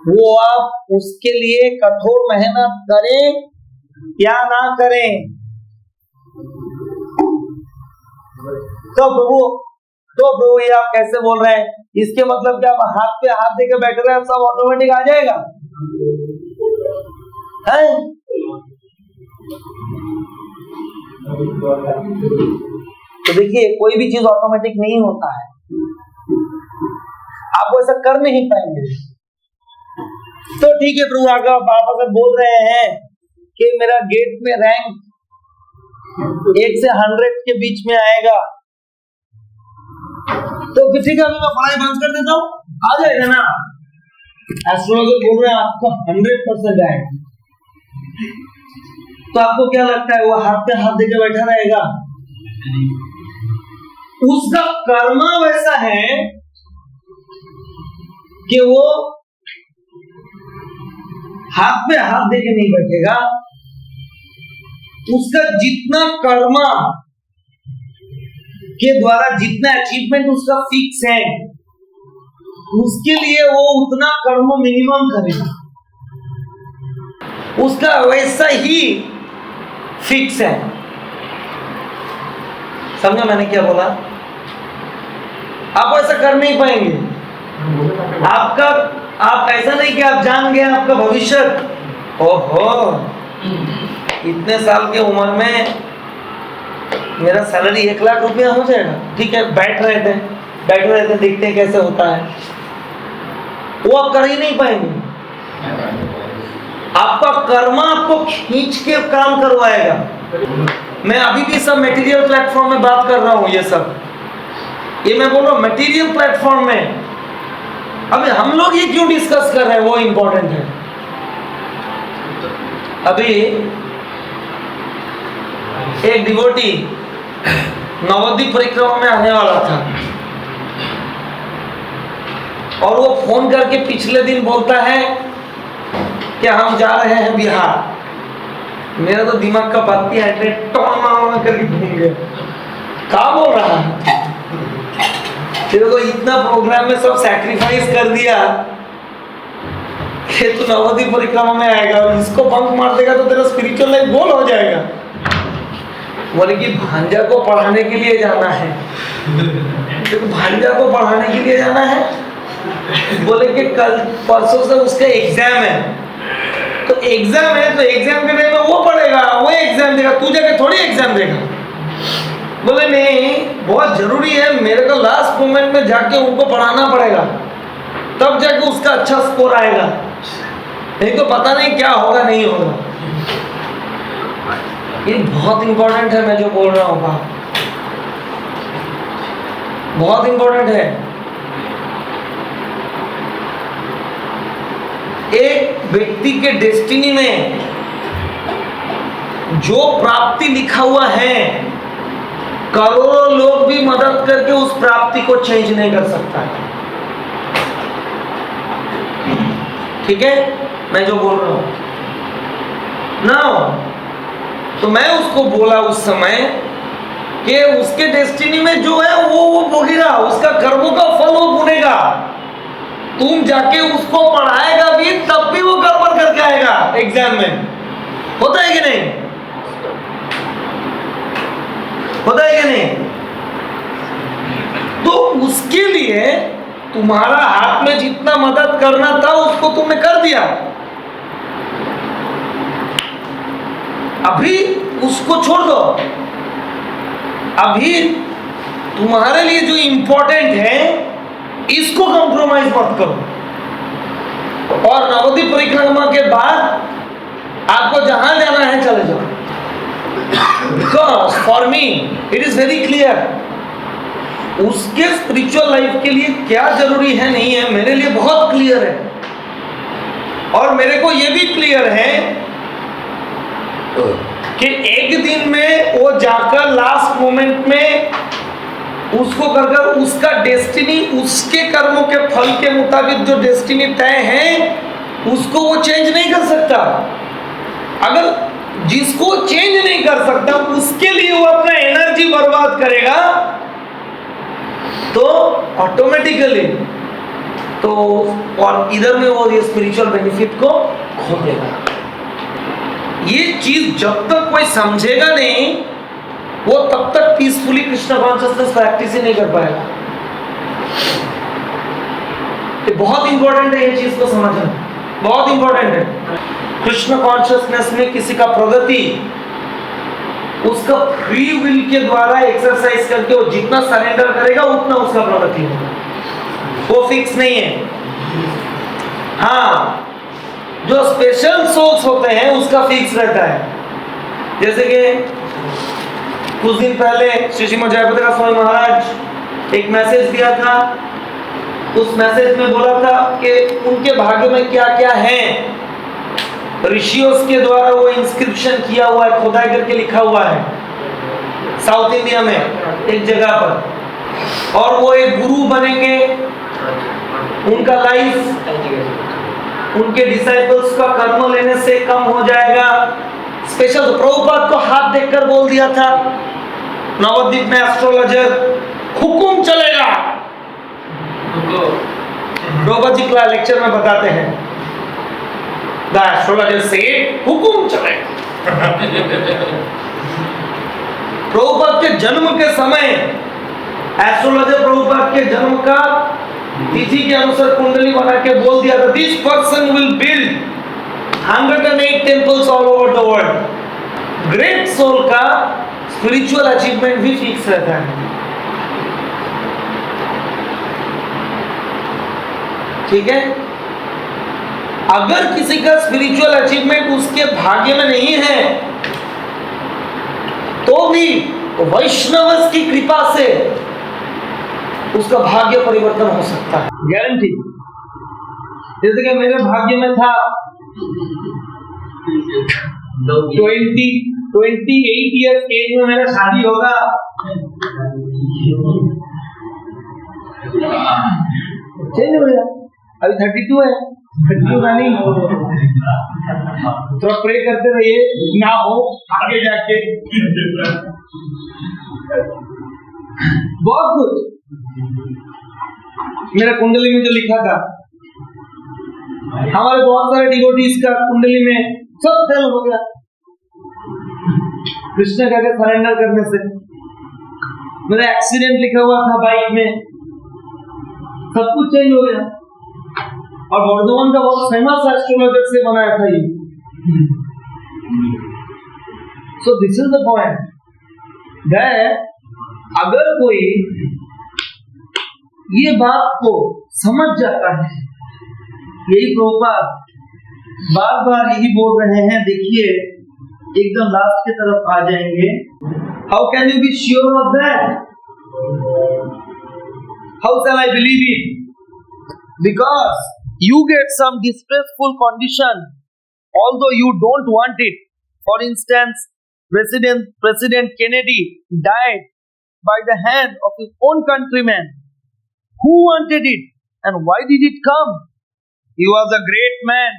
वो आप उसके लिए कठोर मेहनत करें या ना करें। तो प्रभु ये आप कैसे बोल रहे हैं? इसके मतलब क्या आप हाथ पे हाथ देकर बैठ रहे हैं सब ऑटोमेटिक आ जाएगा है? तो देखिए कोई भी चीज ऑटोमेटिक नहीं होता है, आप वो ऐसा कर नहीं पाएंगे। तो ठीक है प्रभु, आगे आप अगर बोल रहे हैं कि मेरा गेट में रैंक 1 से 100 के बीच में आएगा, तो फिर ठीक है मैं पढ़ाई बंद कर देता हूँ, आ जाएगा ना। एस्ट्रोलॉजर बोल रहे हैं आपको 100% आएगा, तो आपको क्या लगता है वो हाथ पे हाथ देके बैठा रहेगा? उसका कर्मा वैसा है कि वो हाथ पे हाथ देके नहीं बैठेगा। उसका जितना कर्मा के द्वारा जितना अचीवमेंट उसका फिक्स है, उसके लिए वो उतना कर्म मिनिमम करेगा, उसका वैसा ही फिक्स है। समझा मैंने क्या बोला? आप ऐसा कर नहीं पाएंगे। आप ऐसा नहीं कि आप जान गए आपका भविष्य, ओहो इतने साल के उम्र में मेरा सैलरी 1 लाख रुपया हो जाएगा, ठीक है बैठ रहे थे देखते हैं कैसे होता है, वो आप कर ही नहीं पाएंगे। आपका कर्मा आपको खींच के काम करवाएगा। मैं अभी भी सब मटेरियल प्लेटफॉर्म में बात कर रहा हूं, ये मैं बोल रहा हूं मटेरियल प्लेटफॉर्म में। अभी हम लोग ये क्यों डिस्कस कर रहे हैं वो इंपॉर्टेंट है। अभी एक डिवोटी नवद्वीप परिक्रमा में आने वाला था और वो फोन करके पिछले दिन बोलता है कि हम जा रहे हैं बिहार। मेरा तो दिमाग का बत्ती हटने टोना करके घूम गया, क्या बोल रहा है? तेरे को इतना प्रोग्राम में सब सैक्रिफाइस कर दिया कि तू नवद्वीप परिक्रमा में आएगा और इसको बंक मार देगा तो तेरा स्पिरिचुअल लाइफ गोल हो जाएगा। बोले कि भांजा को पढ़ाने के लिए जाना है। तो भांजा को पढ़ाने के लिए जाना है, बोले कि कल परसों से उसका एग्जाम है, तो एग्जाम है तो एग्जाम के टाइम में वो पढ़ेगा, वो एग्जाम देगा, तू जाके थोड़ी एग्जाम देगा। बोले नहीं बहुत जरूरी है, मेरे को लास्ट मोमेंट में जाके उनको पढ़ाना पड़ेगा, तब जाके उसका अच्छा स्कोर आएगा, नहीं तो पता नहीं क्या होगा नहीं होगा। ये बहुत इंपॉर्टेंट है, मैं जो बोल रहा हूँ बात बहुत इंपॉर्टेंट है। एक व्यक्ति के डेस्टिनी में जो प्राप्ति लिखा हुआ है, करोड़ों लोग भी मदद करके उस प्राप्ति को चेंज नहीं कर सकता है। ठीक है, मैं जो बोल रहा हूं ना, तो मैं उसको बोला उस समय कि उसके डेस्टिनी में जो है वो भोगेगा, उसका कर्मों का फल वो भुनेगा। तुम जाके उसको पढ़ाएगा भी तब भी वो गड़बड़ करके आएगा एग्जाम में। होता है कि नहीं? होता है कि नहीं? तो उसके लिए तुम्हारा हाथ में जितना मदद करना था उसको तुमने कर दिया। अभी उसको छोड़ दो। अभी तुम्हारे लिए जो इंपॉर्टेंट है इसको कंप्रोमाइज मत करो। और नवद्वीप परिक्रमा के बाद आपको जहां जाना है चले जाओ। Because for me it is very clear, उसके स्पिरिचुअल लाइफ के लिए क्या जरूरी है नहीं है मेरे लिए बहुत क्लियर है। और मेरे को यह भी क्लियर है कि एक दिन में वो जाकर लास्ट मोमेंट में उसको कर उसका डेस्टिनी, उसके कर्मों के फल के मुताबिक जो डेस्टिनी तय है उसको वो चेंज नहीं कर सकता। अगर जिसको चेंज नहीं कर सकता उसके लिए वो अपना एनर्जी बर्बाद करेगा तो ऑटोमेटिकली तो और इधर में वो ये स्पिरिचुअल बेनिफिट को खो देगा। ये चीज जब तक कोई समझेगा नहीं वो तब तक पीसफुली कृष्ण कॉन्शियसनेस प्रैक्टिस ही नहीं कर पाएगा। ये बहुत इंपॉर्टेंट है, ये चीज को समझना बहुत इंपॉर्टेंट है। कृष्ण कॉन्शियसनेस में किसी का प्रगति उसका फ्री विल के द्वारा एक्सरसाइज करके वो जितना सरेंडर करेगा उतना उसका प्रगति होगा, वो फिक्स नहीं है। हाँ, जो स्पेशल सोल्स होते हैं उसका फिक्स रहता है। जैसे कि कुछ दिन पहले श्री श्रीमद् जयप्रकाश स्वामी महाराज एक मैसेज दिया था। उस मैसेज में बोला था कि उनके भाग्य में क्या क्या है। ऋषियों के द्वारा वो इंस्क्रिप्शन किया हुआ है, खुदाई करके लिखा हुआ है साउथ इंडिया में एक जगह पर। और वो एक गुरु बनेंगे, उनका लाइफ उनके डिसाइपल्स का कर्म लेने से कम हो जाएगा। स्पेशल प्रभुपाद को हाथ देखकर बोल दिया था नवद्वीप में एस्ट्रोलॉजर, हुकुम चलेगा। प्रभुपाद जी क्लास लेक्चर में बताते हैं द एस्ट्रोलॉजर से हुकुम चलेगा। प्रभुपाद के जन्म के समय एस्ट्रोलॉजर प्रभुपाद के जन्म का तिथि के अनुसार कुंडली बना के बोल दिया था this person will build 108 temples all over the world. Great soul का स्पिरिचुअल अचीवमेंट भी फिक्स रहता है। ठीक है, अगर किसी का स्पिरिचुअल अचीवमेंट उसके भाग्य में नहीं है तो भी वैष्णव की कृपा से उसका भाग्य परिवर्तन हो सकता है, गारंटी। जैसे कि मेरे भाग्य में था 28 ईयर्स एज में मेरा शादी होगा। चेंज हो गया, अभी 32 है। 32 का नहीं, थोड़ा प्रे करते रहिए ना हो आगे जाके। बहुत कुछ मेरा कुंडली में जो लिखा था, हमारे बहुत सारे डिवोटीज का कुंडली में सब फेल हो गया कृष्ण का सरेंडर करने से। मेरा एक्सीडेंट लिखा हुआ था बाइक में, सब कुछ चेंज हो गया। और वर्धमान का बहुत फेमस एस्ट्रोलॉजर से बनाया था ये। So this is the point that अगर कोई ये बात को समझ जाता है, यही प्रभुपाद बार बार यही बोल रहे हैं। देखिए एकदम लास्ट की तरफ आ जाएंगे। How can you be sure of that? How can I believe it? Because you get some distressful condition although you don't want it. For instance, President Kennedy died by the hand of his own countrymen. Who wanted it and why did it come? He was a great man.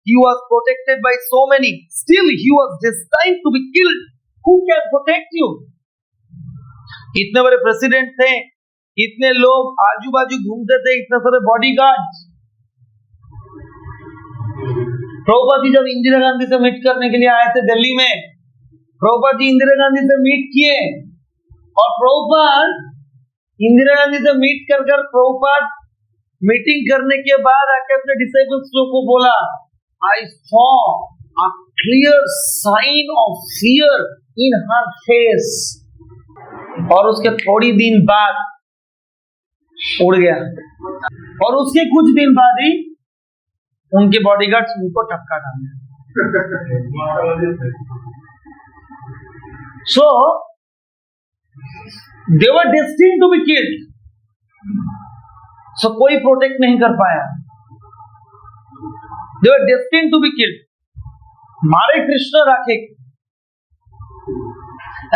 He was protected by so many. Still, he was destined to be killed. Who can protect you? इतने बड़े president थे, इतने लोग आजू बाजू घूमते थे, इतने सारे बॉडीगार्ड्स। प्रभुपाद जी जब इंदिरा गांधी से मीट करने के लिए आए थे दिल्ली में, प्रभुपाद जी इंदिरा गांधी से मीट किए और प्रभुपाद इंदिरा गांधी से मीट कर प्रभुपाद मीटिंग करने के बाद आके अपने डिसाइपल्स को बोला, I saw a clear sign of fear in her face. और उसके थोड़ी दिन बाद उड़ गया और उसके कुछ दिन बाद ही उनके बॉडीगार्ड्स उनको टपका डाले। So they were destined to be killed. So कोई प्रोटेक्ट नहीं कर पाया। They were destined to be killed. मारे कृष्ण राखे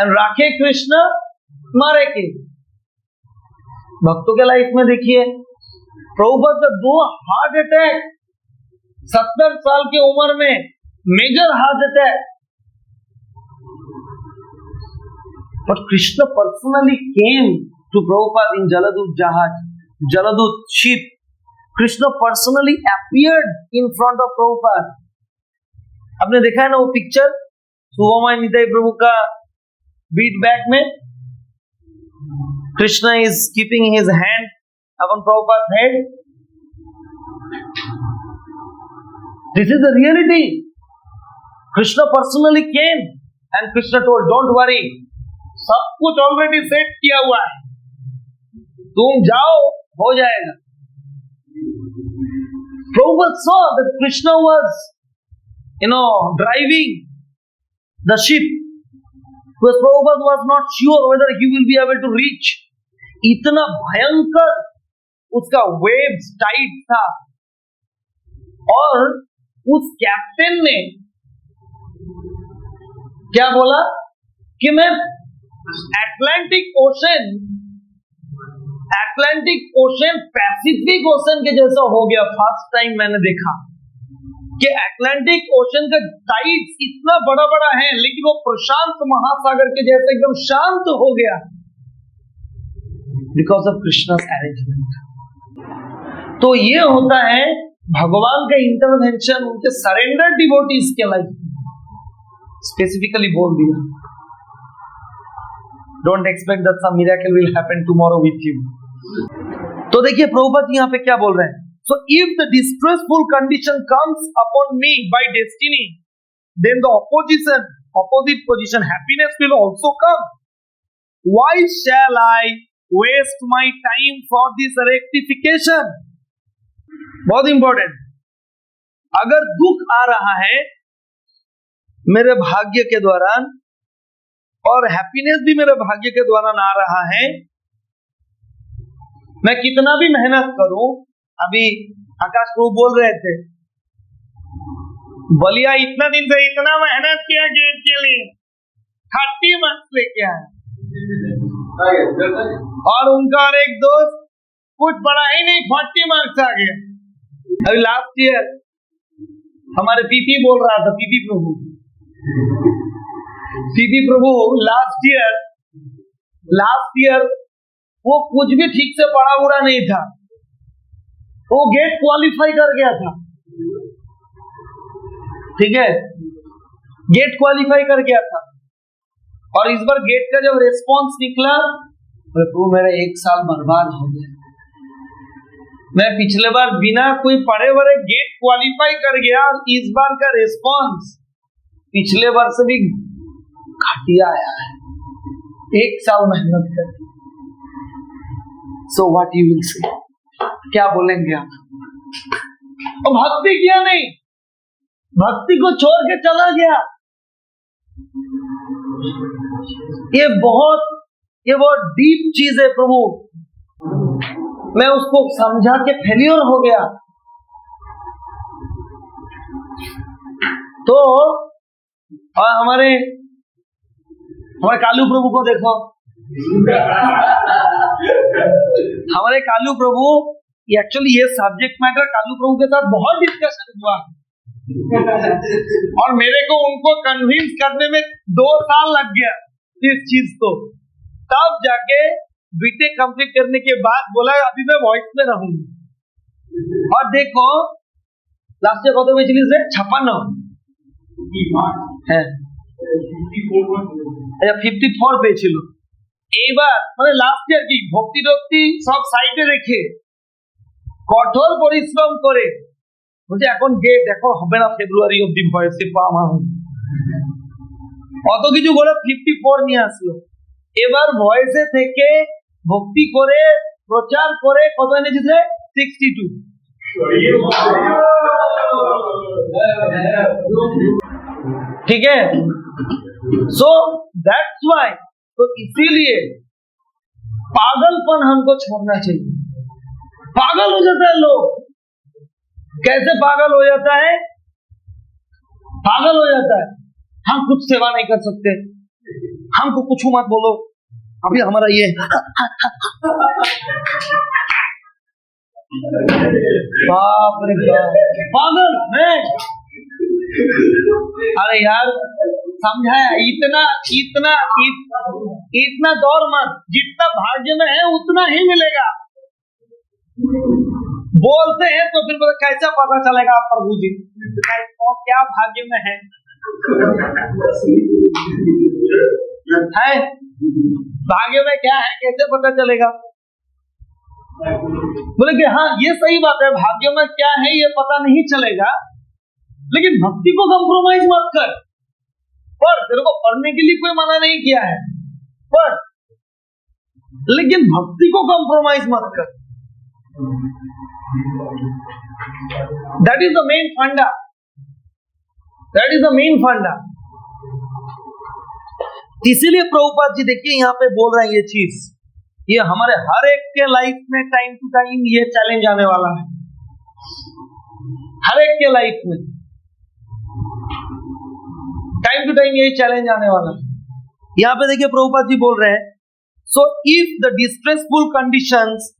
and राखे कृष्ण मारे के। भक्तों के लाइफ में देखिए, प्रभुपाद का 2 हार्ट अटैक 70 साल की उम्र में, major heart attack. But Krishna personally came to Prabhupada in Jaladut Jahaj, Jaladut ship. Krishna personally appeared in front of Prabhupada. आपने देखा है ना वो पिक्चर सुगोमाय निताई प्रभु का बीट बैक में? Krishna is keeping his hand upon Prabhupada's head. This is the reality. Krishna personally came and Krishna told, don't worry. सब कुछ already set किया हुआ है, तुम जाओ, हो जाएगा। Prabhupada saw that Krishna was, driving the ship, because Prabhupada was not sure whether he will be able to reach. इतना भयंकर उसका waves टाइट था और उस कैप्टन ने क्या बोला कि मैं अटलांटिक ओशन पैसिफिक ओशन के जैसा हो गया। फर्स्ट टाइम मैंने देखा कि अटलांटिक ओशन का टाइड्स इतना बड़ा बड़ा है, लेकिन वो प्रशांत महासागर के जैसे एकदम शांत हो गया, बिकॉज ऑफ कृष्णा's अरेंजमेंट। तो ये होता है भगवान का इंटरवेंशन उनके सरेंडर डिवोटीज के लाइफ में। स्पेसिफिकली बोल दिया, don't expect that some miracle will happen tomorrow with you. तो देखिए प्रभुपाद यहाँ पे क्या बोल रहे हैं। So if the distressful condition comes upon me by destiny, then the opposite position happiness will also come. Why shall I waste my time for this rectification? बहुत important. अगर दुख आ रहा है मेरे भाग्य के दौरान और हैप्पीनेस भी मेरे भाग्य के द्वारा आ रहा है, मैं कितना भी मेहनत करूं। अभी आकाश प्रभु बोल रहे थे, बलिया इतना दिन से इतना मेहनत किया गेट के लिए, 30 मार्क्स लेके आया, और उनका और एक दोस्त कुछ पढ़ा ही नहीं, 40 मार्क्स आ गया। अभी लास्ट ईयर हमारे पीपी बोल रहा था, पीपी प्रभु लास्ट ईयर वो कुछ भी ठीक से पढ़ा उड़ा नहीं था, वो गेट क्वालिफाई कर गया था। ठीक है, गेट क्वालिफाई कर गया था, और इस बार गेट का जब रिस्पॉन्स निकला, प्रभु मेरा 1 साल बर्बाद हो गया। मैं पिछले बार बिना कोई पढ़े वढ़े गेट क्वालिफाई कर गया, और इस बार का रिस्पॉन्स पिछले बार से भी घटिया आया है। 1 साल मेहनत कर। So what you will say, क्या बोलेंगे आप? और भक्ति किया नहीं, भक्ति को छोड़ के चला गया। ये बहुत डीप चीज है प्रभु। मैं उसको समझा के फेलियर हो गया। तो और हमारे कालू प्रभु को देखो, हमारे कालू प्रभु एक्चुअली ये सब्जेक्ट मैटर कालू प्रभु के साथ बहुत डिस्कशन हुआ और मेरे को उनको कन्विंस करने में 2 साल लग गया इस चीज को, तब जाके बीटेक कंप्लीट करने के बाद बोला अभी मैं वॉइस में रहूंगा। और देखो लास्ट ईयर कत পেয়েছিলিস রে? 56 হ্যাঁ, আচ্ছা 54 পেয়েছিল। এইবার মানে লাস্ট ইয়ার কি ভক্তি টক্তি সব সাইডে রেখে কঠোর পরিশ্রম করে বলছে এখন গেট দেখো হবে না ফেব্রুয়ারি অব্দি ভয়েসে পাওয়া অত কিছু বলে 54 নিয়ে আসলো। এবার ভয়েসে থেকে ভক্তি করে প্রচার করে কত এনেছে? 62। ठीक है, सो दैट्स वाई, तो इसीलिए पागलपन हमको छोड़ना चाहिए। पागल हो जाता है लोग, कैसे पागल हो जाता है? पागल हो जाता है हम कुछ सेवा नहीं कर सकते, हमको कुछ मत बोलो, अभी हमारा ये बाप रे बाप, पागल है। अरे यार समझाया, इतना इतना इतना दौड़ मत, जितना भाग्य में है उतना ही मिलेगा। बोलते हैं तो फिर कैसा पता चलेगा प्रभु जी तो क्या भाग्य में है भाग्य में क्या है कैसे पता चलेगा? बोले कि हाँ ये सही बात है, भाग्य में क्या है ये पता नहीं चलेगा, लेकिन भक्ति को कंप्रोमाइज मत कर। पर तेरे को पढ़ने के लिए कोई मना नहीं किया है, पर लेकिन भक्ति को कंप्रोमाइज मत कर। दैट इज द मेन फंडा, दैट इज द मेन फंडा। इसीलिए प्रभुपाद जी देखिए यहाँ पे बोल रहे हैं ये चीज, ये हमारे हर एक के लाइफ में टाइम टू टाइम ये चैलेंज आने वाला है, हर एक के लाइफ में टाइम टू टाइम यही चैलेंज आने वाला है। यहाँ पे देखिए प्रभुपाद जी बोल रहे हैं, so if the distressful conditions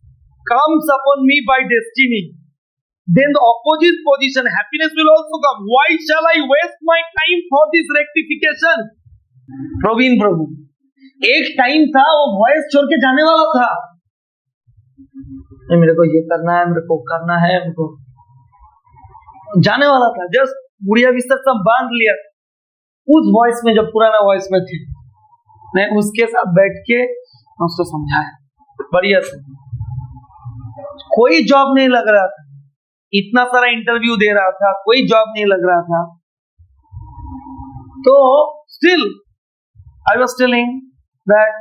comes upon me by destiny, then the opposite position happiness will also come. Why shall I waste my time for this rectification? Praveen Prabhu, एक टाइम था वो वॉइस छोड़ के जाने वाला था, मेरे को ये करना है, मेरे को करना है, मेरे को जाने वाला था, जस्ट गुड़िया बिस्तर सब बांध लिया उस वॉइस में, जब पुराना वॉइस में थे। मैं उसके साथ बैठ के उसको समझाया बढ़िया से, कोई जॉब नहीं लग रहा था, इतना सारा इंटरव्यू दे रहा था, कोई जॉब नहीं लग रहा था, तो still I was telling that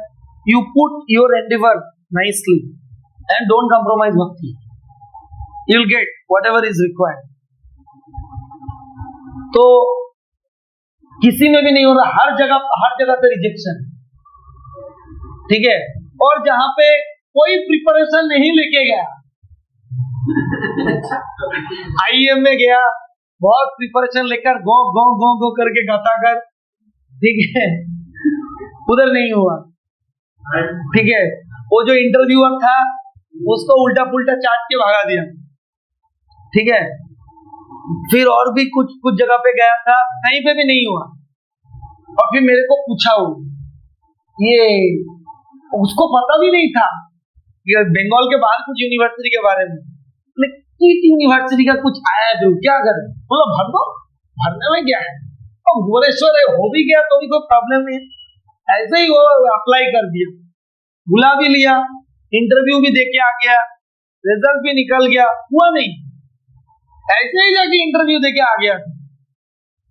you put your endeavour nicely and don't compromise bhakti, you will get whatever is required. तो किसी में भी नहीं हो रहा, हर जगह पे रिजेक्शन, ठीक है। और जहां पे कोई प्रिपरेशन नहीं लेके गया, आईएम में गया, बहुत प्रिपरेशन लेकर गो गो गो गो करके गाता कर, ठीक है, उधर नहीं हुआ, ठीक है। वो जो इंटरव्यूअर था उसको उल्टा पुल्टा चाट के भगा दिया, ठीक है। फिर और भी कुछ जगह पे गया था, कहीं पे भी नहीं हुआ, और फिर मेरे को पूछा, वो ये उसको पता भी नहीं था कि बंगाल के बाहर कुछ यूनिवर्सिटी के बारे में, किट यूनिवर्सिटी का कुछ आया है, क्या करें, बोला भर दो, भरने में क्या है, अब भुवनेश्वर है, हो भी गया तो भी कोई प्रॉब्लम नहीं, ऐसे ही वो अप्लाई कर दिया, बुला भी लिया, इंटरव्यू भी दे के आ गया, रिजल्ट भी निकल गया, हुआ नहीं, ऐसे ही जाके इंटरव्यू दे के आ गया।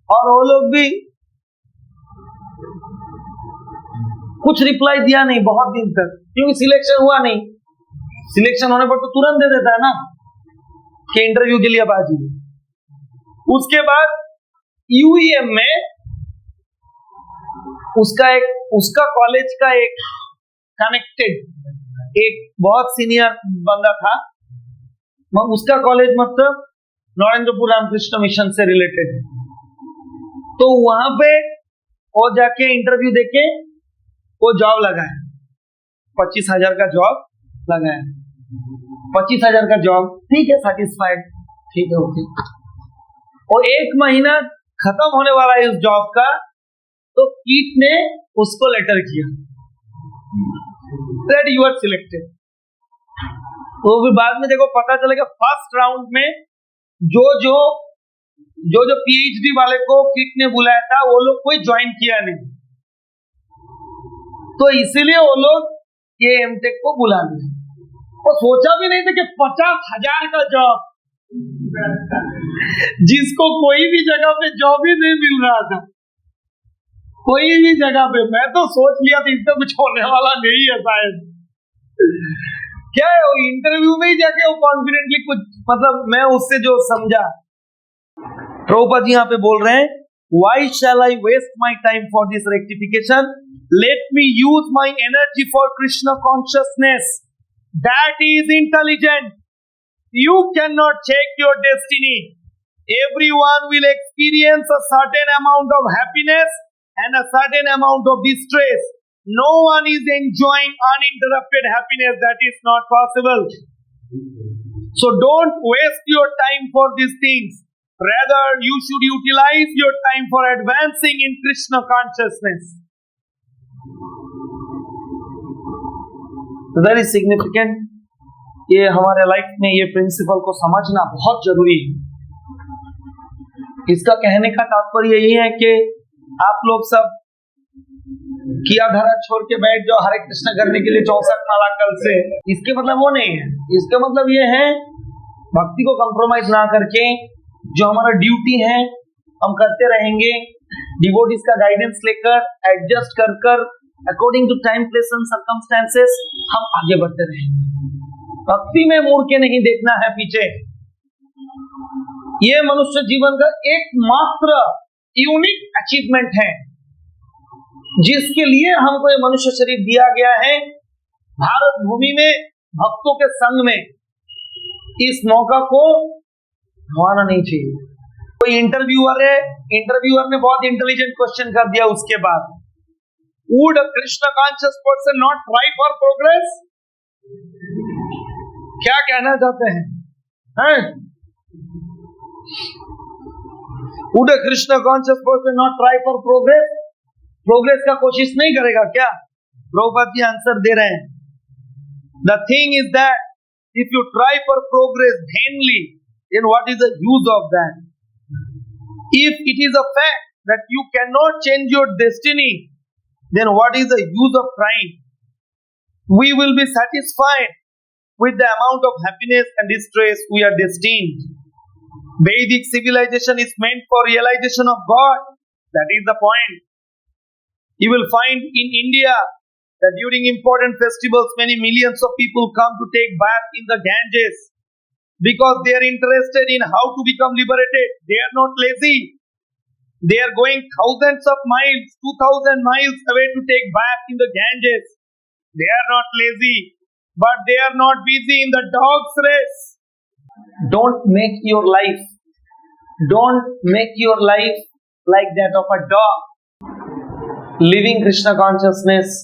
और वो लोग भी कुछ रिप्लाई दिया नहीं बहुत दिन तक, क्योंकि सिलेक्शन हुआ नहीं, सिलेक्शन होने पर तो तुरंत दे देता है ना कि इंटरव्यू के लिए अब आ जाइए। उसके बाद यूईएम में उसका कॉलेज का एक कनेक्टेड एक बहुत सीनियर बंदा था, उसका कॉलेज मतलब नरेंद्रपुर रामकृष्ण मिशन से रिलेटेड, तो वहां पे वो जाके इंटरव्यू देके वो जॉब लगा है, 25,000 का जॉब लगा है। 25,000 का जॉब, ठीक है, सेटिस्फाइड, ठीक है, ओके। और 1 महीना खत्म होने वाला है उस जॉब का, तो कीट ने उसको लेटर किया दैट यू आर सिलेक्टेड। तो फिर बाद में देखो पता चलेगा फर्स्ट राउंड में जो पीएचडी वाले को कीट ने बुलाया था वो लोग कोई ज्वाइन किया नहीं, तो इसीलिए वो लोग ये एमटेक को बुला लिया। और सोचा भी नहीं था कि 50,000 का जॉब, जिसको कोई भी जगह पे जॉब ही नहीं मिल रहा था, कोई भी जगह पे। मैं तो सोच लिया था इससे कुछ होने वाला नहीं है शायद। क्या है वो इंटरव्यू में ही जाके वो कॉन्फिडेंटली कुछ, मतलब मैं उससे जो समझा, प्रभुपाद जी यहाँ पे बोल रहे हैं, Why shall I waste my time for this rectification? Let me use my energy for Krishna consciousness. That is intelligent. You cannot check your destiny. Everyone will experience a certain amount of happiness and a certain amount of distress. No one is enjoying uninterrupted happiness. That is not possible. So don't waste your time for these things. Rather, you should utilize your time for advancing in Krishna consciousness. Very significant. ये हमारे life में ये principal को समझना बहुत जरूरी है। इसका कहने का तात्पर्य यही है कि आप लोग सब किया धरा छोड़ के बैठ जाओ हरे कृष्ण करने के लिए 64 माला कल से, इसके मतलब वो नहीं है। इसका मतलब ये है भक्ति को कंप्रोमाइज ना करके जो हमारा ड्यूटी है हम करते रहेंगे, डिवोटीज का गाइडेंस लेकर एडजस्ट कर कर according to time place and circumstances हम आगे बढ़ते रहेंगे। भक्ति में मुड़ के नहीं देखना है पीछे। ये मनुष्य जीवन का एकमात्र यूनिक अचीवमेंट है जिसके लिए हमको ये मनुष्य शरीर दिया गया है। भारत भूमि में भक्तों के संग में इस मौका को गंवाना नहीं चाहिए। कोई इंटरव्यूअर ने बहुत इंटेलिजेंट क्वेश्चन कर दिया उसके बाद, would a Krishna conscious person not try for progress? क्या कहना चाहते हैं? Would a Krishna conscious person not try for progress? Progress का कोशिश नहीं करेगा क्या? प्रभुपाद जी आंसर दे रहे हैं, the thing is that if you try for progress vainly, then what is the use of that? If it is a fact that you cannot change your destiny, then what is the use of trying? We will be satisfied with the amount of happiness and distress we are destined. Vedic civilization is meant for realization of God. That is the point. You will find in India that during important festivals, many millions of people come to take bath in the Ganges. Because they are interested in how to become liberated. They are not lazy. They are going thousands of miles, 2,000 miles away to take bath in the Ganges. They are not lazy, but they are not busy in the dog's race. Don't make your life like that of a dog. Living Krishna consciousness